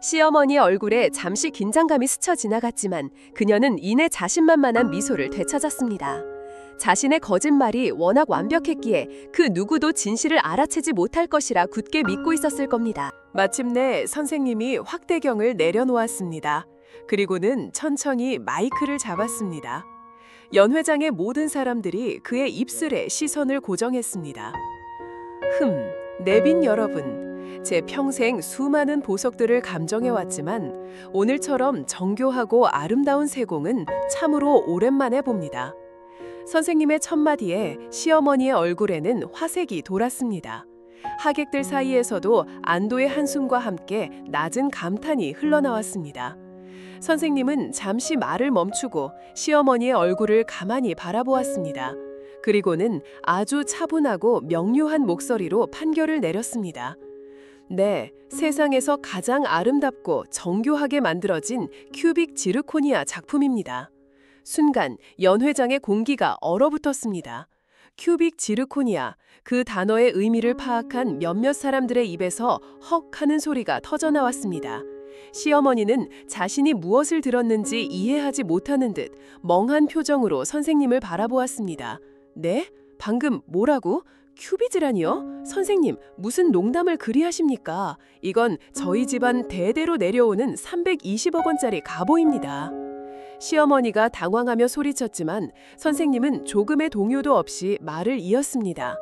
시어머니의 얼굴에 잠시 긴장감이 스쳐 지나갔지만 그녀는 이내 자신만만한 미소를 되찾았습니다. 자신의 거짓말이 워낙 완벽했기에 그 누구도 진실을 알아채지 못할 것이라 굳게 믿고 있었을 겁니다. 마침내 선생님이 확대경을 내려놓았습니다. 그리고는 천천히 마이크를 잡았습니다. 연회장의 모든 사람들이 그의 입술에 시선을 고정했습니다. 내빈 여러분, 제 평생 수많은 보석들을 감정해왔지만 오늘처럼 정교하고 아름다운 세공은 참으로 오랜만에 봅니다. 선생님의 첫마디에 시어머니의 얼굴에는 화색이 돌았습니다. 하객들 사이에서도 안도의 한숨과 함께 낮은 감탄이 흘러나왔습니다. 선생님은 잠시 말을 멈추고 시어머니의 얼굴을 가만히 바라보았습니다. 그리고는 아주 차분하고 명료한 목소리로 판결을 내렸습니다. 네, 세상에서 가장 아름답고 정교하게 만들어진 큐빅 지르코니아 작품입니다. 순간 연 회장의 공기가 얼어붙었습니다. 큐빅 지르코니아, 그 단어의 의미를 파악한 몇몇 사람들의 입에서 헉 하는 소리가 터져나왔습니다. 시어머니는 자신이 무엇을 들었는지 이해하지 못하는 듯 멍한 표정으로 선생님을 바라보았습니다. 네? 방금 뭐라고? 큐비즈라니요? 선생님, 무슨 농담을 그리 하십니까? 이건 저희 집안 대대로 내려오는 320억 원짜리 갑오입니다. 시어머니가 당황하며 소리쳤지만 선생님은 조금의 동요도 없이 말을 이었습니다.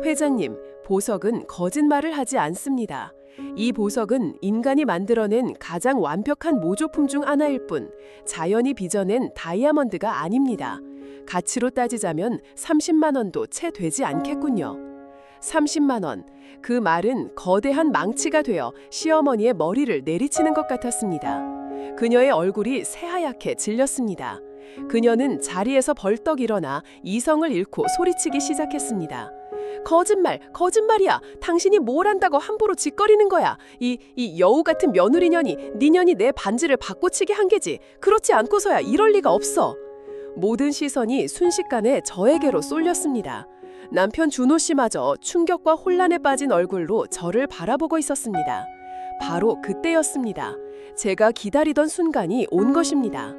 회장님, 보석은 거짓말을 하지 않습니다. 이 보석은 인간이 만들어낸 가장 완벽한 모조품 중 하나일 뿐 자연이 빚어낸 다이아몬드가 아닙니다. 가치로 따지자면 30만 원도 채 되지 않겠군요. 30만 원. 그 말은 거대한 망치가 되어 시어머니의 머리를 내리치는 것 같았습니다. 그녀의 얼굴이 새하얗게 질렸습니다. 그녀는 자리에서 벌떡 일어나 이성을 잃고 소리치기 시작했습니다. 거짓말, 거짓말이야. 당신이 뭘 안다고 함부로 짓거리는 거야. 이 여우 같은 며느리년이 네 년이 내 반지를 바꿔치기 한 게지. 그렇지 않고서야 이럴 리가 없어. 모든 시선이 순식간에 저에게로 쏠렸습니다. 남편 준호 씨마저 충격과 혼란에 빠진 얼굴로 저를 바라보고 있었습니다. 바로 그때였습니다. 제가 기다리던 순간이 온 것입니다.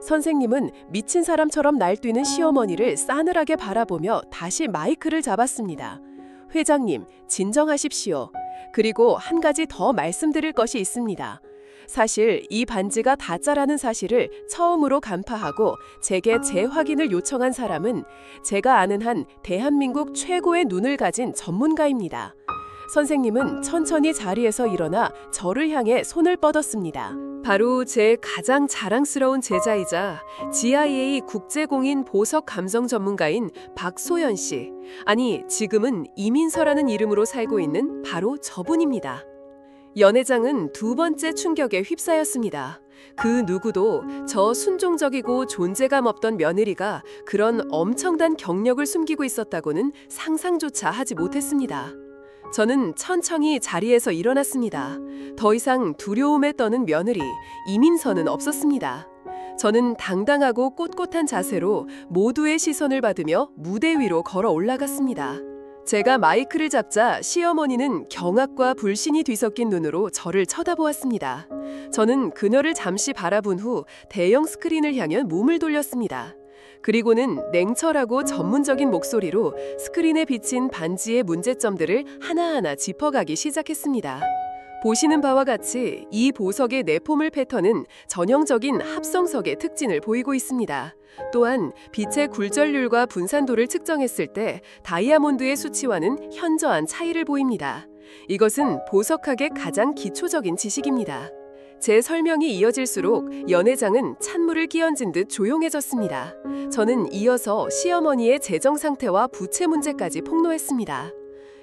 선생님은 미친 사람처럼 날뛰는 시어머니를 싸늘하게 바라보며 다시 마이크를 잡았습니다. 회장님, 진정하십시오. 그리고 한 가지 더 말씀드릴 것이 있습니다. 사실 이 반지가 가짜라는 사실을 처음으로 간파하고 제게 재확인을 요청한 사람은 제가 아는 한 대한민국 최고의 눈을 가진 전문가입니다. 선생님은 천천히 자리에서 일어나 저를 향해 손을 뻗었습니다. 바로 제 가장 자랑스러운 제자이자 GIA 국제공인 보석 감성 전문가인 박소연 씨. 아니, 지금은 이민서라는 이름으로 살고 있는 바로 저분입니다. 연 회장은 두 번째 충격에 휩싸였습니다. 그 누구도 저 순종적이고 존재감 없던 며느리가 그런 엄청난 경력을 숨기고 있었다고는 상상조차 하지 못했습니다. 저는 천천히 자리에서 일어났습니다. 더 이상 두려움에 떠는 며느리, 이민서는 없었습니다. 저는 당당하고 꼿꼿한 자세로 모두의 시선을 받으며 무대 위로 걸어 올라갔습니다. 제가 마이크를 잡자 시어머니는 경악과 불신이 뒤섞인 눈으로 저를 쳐다보았습니다. 저는 그녀를 잠시 바라본 후 대형 스크린을 향해 몸을 돌렸습니다. 그리고는 냉철하고 전문적인 목소리로 스크린에 비친 반지의 문제점들을 하나하나 짚어가기 시작했습니다. 보시는 바와 같이 이 보석의 내포물 패턴은 전형적인 합성석의 특징을 보이고 있습니다. 또한 빛의 굴절률과 분산도를 측정했을 때 다이아몬드의 수치와는 현저한 차이를 보입니다. 이것은 보석학의 가장 기초적인 지식입니다. 제 설명이 이어질수록 연 회장은 찬물을 끼얹은 듯 조용해졌습니다. 저는 이어서 시어머니의 재정 상태와 부채 문제까지 폭로했습니다.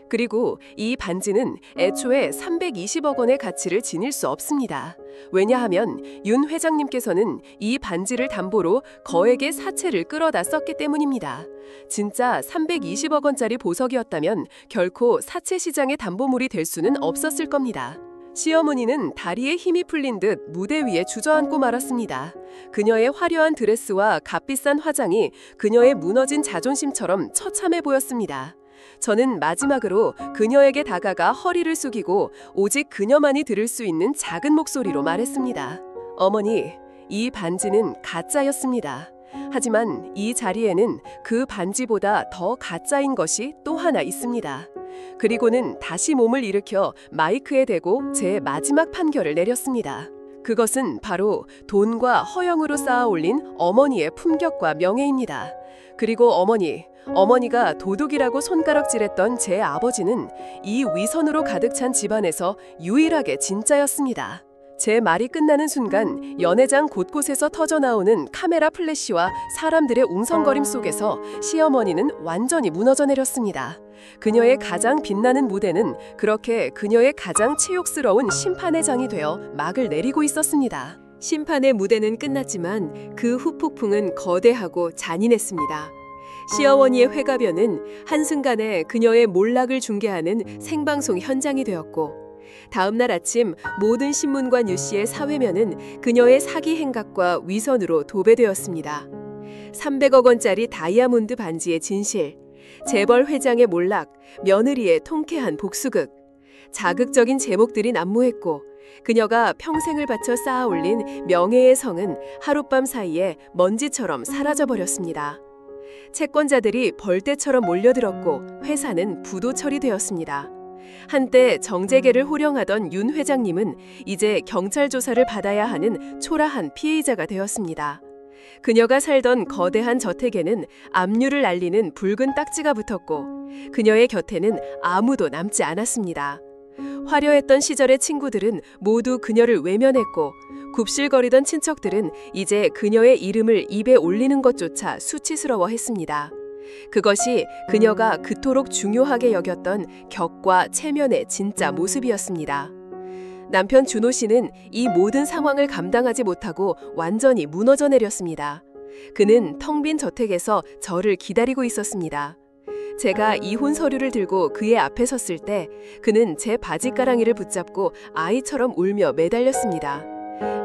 그리고 이 반지는 애초에 320억 원의 가치를 지닐 수 없습니다. 왜냐하면 윤 회장님께서는 이 반지를 담보로 거액의 사채를 끌어다 썼기 때문입니다. 진짜 320억 원짜리 보석이었다면 결코 사채 시장의 담보물이 될 수는 없었을 겁니다. 시어머니는 다리에 힘이 풀린 듯 무대 위에 주저앉고 말았습니다. 그녀의 화려한 드레스와 값비싼 화장이 그녀의 무너진 자존심처럼 처참해 보였습니다. 저는 마지막으로 그녀에게 다가가 허리를 숙이고 오직 그녀만이 들을 수 있는 작은 목소리로 말했습니다. 어머니, 이 반지는 가짜였습니다. 하지만 이 자리에는 그 반지보다 더 가짜인 것이 또 하나 있습니다. 그리고는 다시 몸을 일으켜 마이크에 대고 제 마지막 판결을 내렸습니다. 그것은 바로 돈과 허영으로 쌓아 올린 어머니의 품격과 명예입니다. 그리고 어머니가 도둑이라고 손가락질했던 제 아버지는 이 위선으로 가득 찬 집안에서 유일하게 진짜였습니다. 제 말이 끝나는 순간 연회장 곳곳에서 터져나오는 카메라 플래시와 사람들의 웅성거림 속에서 시어머니는 완전히 무너져 내렸습니다. 그녀의 가장 빛나는 무대는 그렇게 그녀의 가장 치욕스러운 심판의 장이 되어 막을 내리고 있었습니다. 심판의 무대는 끝났지만 그 후폭풍은 거대하고 잔인했습니다. 시어머니의 회가변은 한순간에 그녀의 몰락을 중계하는 생방송 현장이 되었고, 다음 날 아침 모든 신문과 뉴스의 사회면은 그녀의 사기 행각과 위선으로 도배되었습니다. 300억 원짜리 다이아몬드 반지의 진실, 재벌 회장의 몰락, 며느리의 통쾌한 복수극, 자극적인 제목들이 난무했고, 그녀가 평생을 바쳐 쌓아 올린 명예의 성은 하룻밤 사이에 먼지처럼 사라져버렸습니다. 채권자들이 벌떼처럼 몰려들었고 회사는 부도 처리되었습니다. 한때 정재계를 호령하던 윤 회장님은 이제 경찰 조사를 받아야 하는 초라한 피해자가 되었습니다. 그녀가 살던 거대한 저택에는 압류를 날리는 붉은 딱지가 붙었고 그녀의 곁에는 아무도 남지 않았습니다. 화려했던 시절의 친구들은 모두 그녀를 외면했고 굽실거리던 친척들은 이제 그녀의 이름을 입에 올리는 것조차 수치스러워했습니다. 그것이 그녀가 그토록 중요하게 여겼던 격과 체면의 진짜 모습이었습니다. 남편 준호 씨는 이 모든 상황을 감당하지 못하고 완전히 무너져 내렸습니다. 그는 텅 빈 저택에서 저를 기다리고 있었습니다. 제가 이혼 서류를 들고 그의 앞에 섰을 때 그는 제 바지가랑이를 붙잡고 아이처럼 울며 매달렸습니다.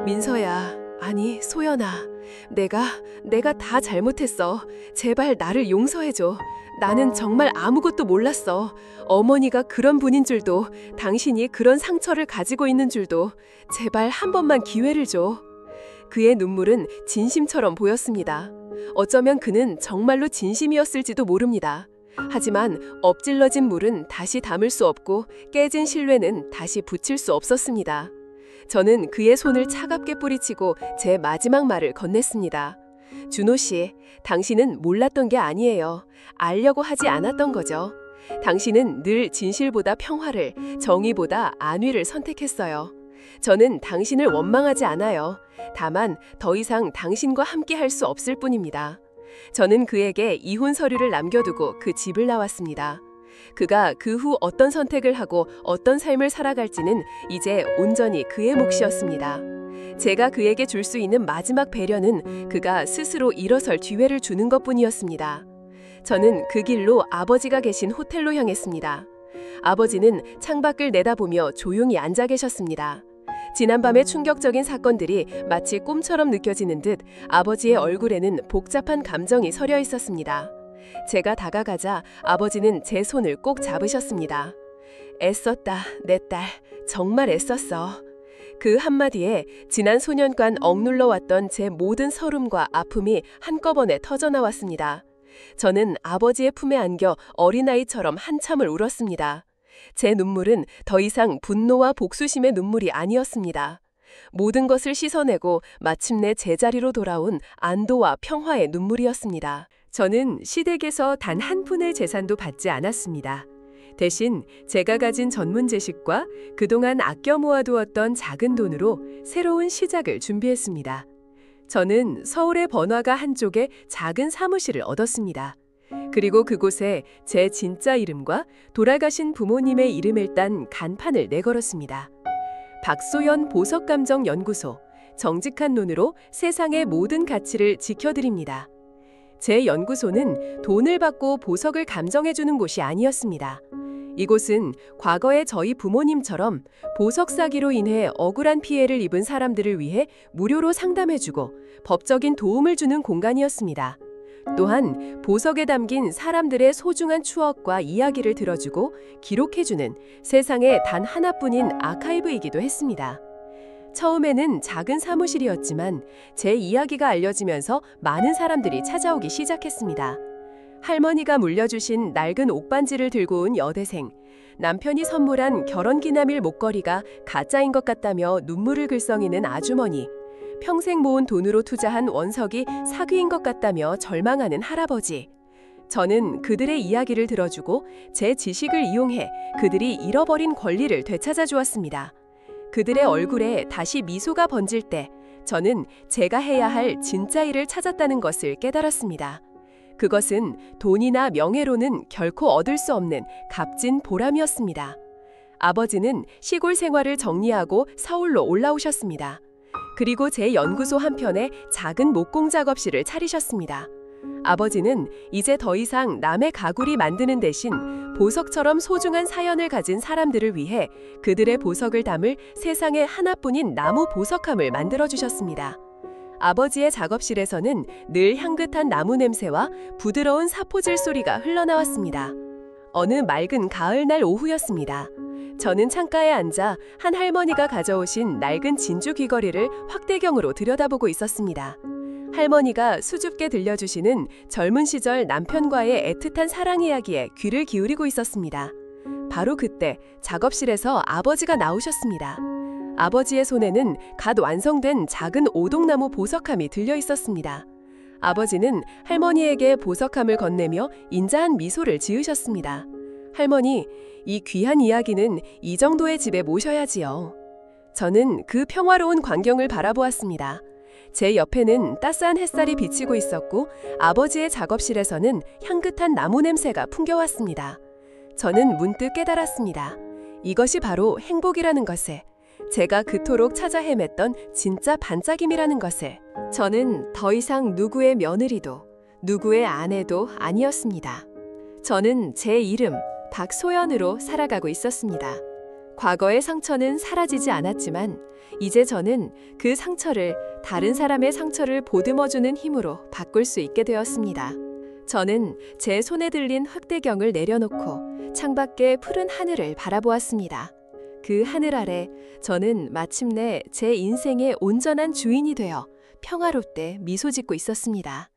민서야, 아니 소연아, 내가 다 잘못했어. 제발 나를 용서해줘. 나는 정말 아무것도 몰랐어. 어머니가 그런 분인 줄도, 당신이 그런 상처를 가지고 있는 줄도. 제발 한 번만 기회를 줘. 그의 눈물은 진심처럼 보였습니다. 어쩌면 그는 정말로 진심이었을지도 모릅니다. 하지만 엎질러진 물은 다시 담을 수 없고 깨진 신뢰는 다시 붙일 수 없었습니다. 저는 그의 손을 차갑게 뿌리치고 제 마지막 말을 건넸습니다. 준호 씨, 당신은 몰랐던 게 아니에요. 알려고 하지 않았던 거죠. 당신은 늘 진실보다 평화를, 정의보다 안위를 선택했어요. 저는 당신을 원망하지 않아요. 다만 더 이상 당신과 함께 할 수 없을 뿐입니다. 저는 그에게 이혼 서류를 남겨두고 그 집을 나왔습니다. 그가 그 후 어떤 선택을 하고 어떤 삶을 살아갈지는 이제 온전히 그의 몫이었습니다. 제가 그에게 줄 수 있는 마지막 배려는 그가 스스로 일어설 기회를 주는 것뿐이었습니다. 저는 그 길로 아버지가 계신 호텔로 향했습니다. 아버지는 창밖을 내다보며 조용히 앉아 계셨습니다. 지난밤의 충격적인 사건들이 마치 꿈처럼 느껴지는 듯 아버지의 얼굴에는 복잡한 감정이 서려 있었습니다. 제가 다가가자 아버지는 제 손을 꼭 잡으셨습니다. 애썼다, 내 딸. 정말 애썼어. 그 한마디에 지난 소년간 억눌러 왔던 제 모든 서름과 아픔이 한꺼번에 터져나왔습니다. 저는 아버지의 품에 안겨 어린아이처럼 한참을 울었습니다. 제 눈물은 더 이상 분노와 복수심의 눈물이 아니었습니다. 모든 것을 씻어내고 마침내 제자리로 돌아온 안도와 평화의 눈물이었습니다. 저는 시댁에서 단 한 푼의 재산도 받지 않았습니다. 대신 제가 가진 전문 지식과 그동안 아껴 모아두었던 작은 돈으로 새로운 시작을 준비했습니다. 저는 서울의 번화가 한쪽에 작은 사무실을 얻었습니다. 그리고 그곳에 제 진짜 이름과 돌아가신 부모님의 이름을 딴 간판을 내걸었습니다. 박소연 보석감정연구소, 정직한 눈으로 세상의 모든 가치를 지켜드립니다. 제 연구소는 돈을 받고 보석을 감정해주는 곳이 아니었습니다. 이곳은 과거의 저희 부모님처럼 보석 사기로 인해 억울한 피해를 입은 사람들을 위해 무료로 상담해주고 법적인 도움을 주는 공간이었습니다. 또한 보석에 담긴 사람들의 소중한 추억과 이야기를 들어주고 기록해주는 세상에 단 하나뿐인 아카이브이기도 했습니다. 처음에는 작은 사무실이었지만 제 이야기가 알려지면서 많은 사람들이 찾아오기 시작했습니다. 할머니가 물려주신 낡은 옥반지를 들고 온 여대생, 남편이 선물한 결혼기념일 목걸이가 가짜인 것 같다며 눈물을 글썽이는 아주머니, 평생 모은 돈으로 투자한 원석이 사기인 것 같다며 절망하는 할아버지. 저는 그들의 이야기를 들어주고 제 지식을 이용해 그들이 잃어버린 권리를 되찾아 주었습니다. 그들의 얼굴에 다시 미소가 번질 때 저는 제가 해야 할 진짜 일을 찾았다는 것을 깨달았습니다. 그것은 돈이나 명예로는 결코 얻을 수 없는 값진 보람이었습니다. 아버지는 시골 생활을 정리하고 서울로 올라오셨습니다. 그리고 제 연구소 한편에 작은 목공 작업실을 차리셨습니다. 아버지는 이제 더 이상 남의 가구리 만드는 대신 보석처럼 소중한 사연을 가진 사람들을 위해 그들의 보석을 담을 세상에 하나뿐인 나무 보석함을 만들어주셨습니다. 아버지의 작업실에서는 늘 향긋한 나무 냄새와 부드러운 사포질 소리가 흘러나왔습니다. 어느 맑은 가을날 오후였습니다. 저는 창가에 앉아 한 할머니가 가져오신 낡은 진주 귀걸이를 확대경으로 들여다보고 있었습니다. 할머니가 수줍게 들려주시는 젊은 시절 남편과의 애틋한 사랑 이야기에 귀를 기울이고 있었습니다. 바로 그때 작업실에서 아버지가 나오셨습니다. 아버지의 손에는 갓 완성된 작은 오동나무 보석함이 들려 있었습니다. 아버지는 할머니에게 보석함을 건네며 인자한 미소를 지으셨습니다. 할머니, 이 귀한 이야기는 이 정도의 집에 모셔야지요. 저는 그 평화로운 광경을 바라보았습니다. 제 옆에는 따스한 햇살이 비치고 있었고 아버지의 작업실에서는 향긋한 나무 냄새가 풍겨왔습니다. 저는 문득 깨달았습니다. 이것이 바로 행복이라는 것을, 제가 그토록 찾아 헤맸던 진짜 반짝임이라는 것을. 저는 더 이상 누구의 며느리도 누구의 아내도 아니었습니다. 저는 제 이름 박소연으로 살아가고 있었습니다. 과거의 상처는 사라지지 않았지만 이제 저는 그 상처를 다른 사람의 상처를 보듬어주는 힘으로 바꿀 수 있게 되었습니다. 저는 제 손에 들린 흑대경을 내려놓고 창밖의 푸른 하늘을 바라보았습니다. 그 하늘 아래 저는 마침내 제 인생의 온전한 주인이 되어 평화롭게 미소 짓고 있었습니다.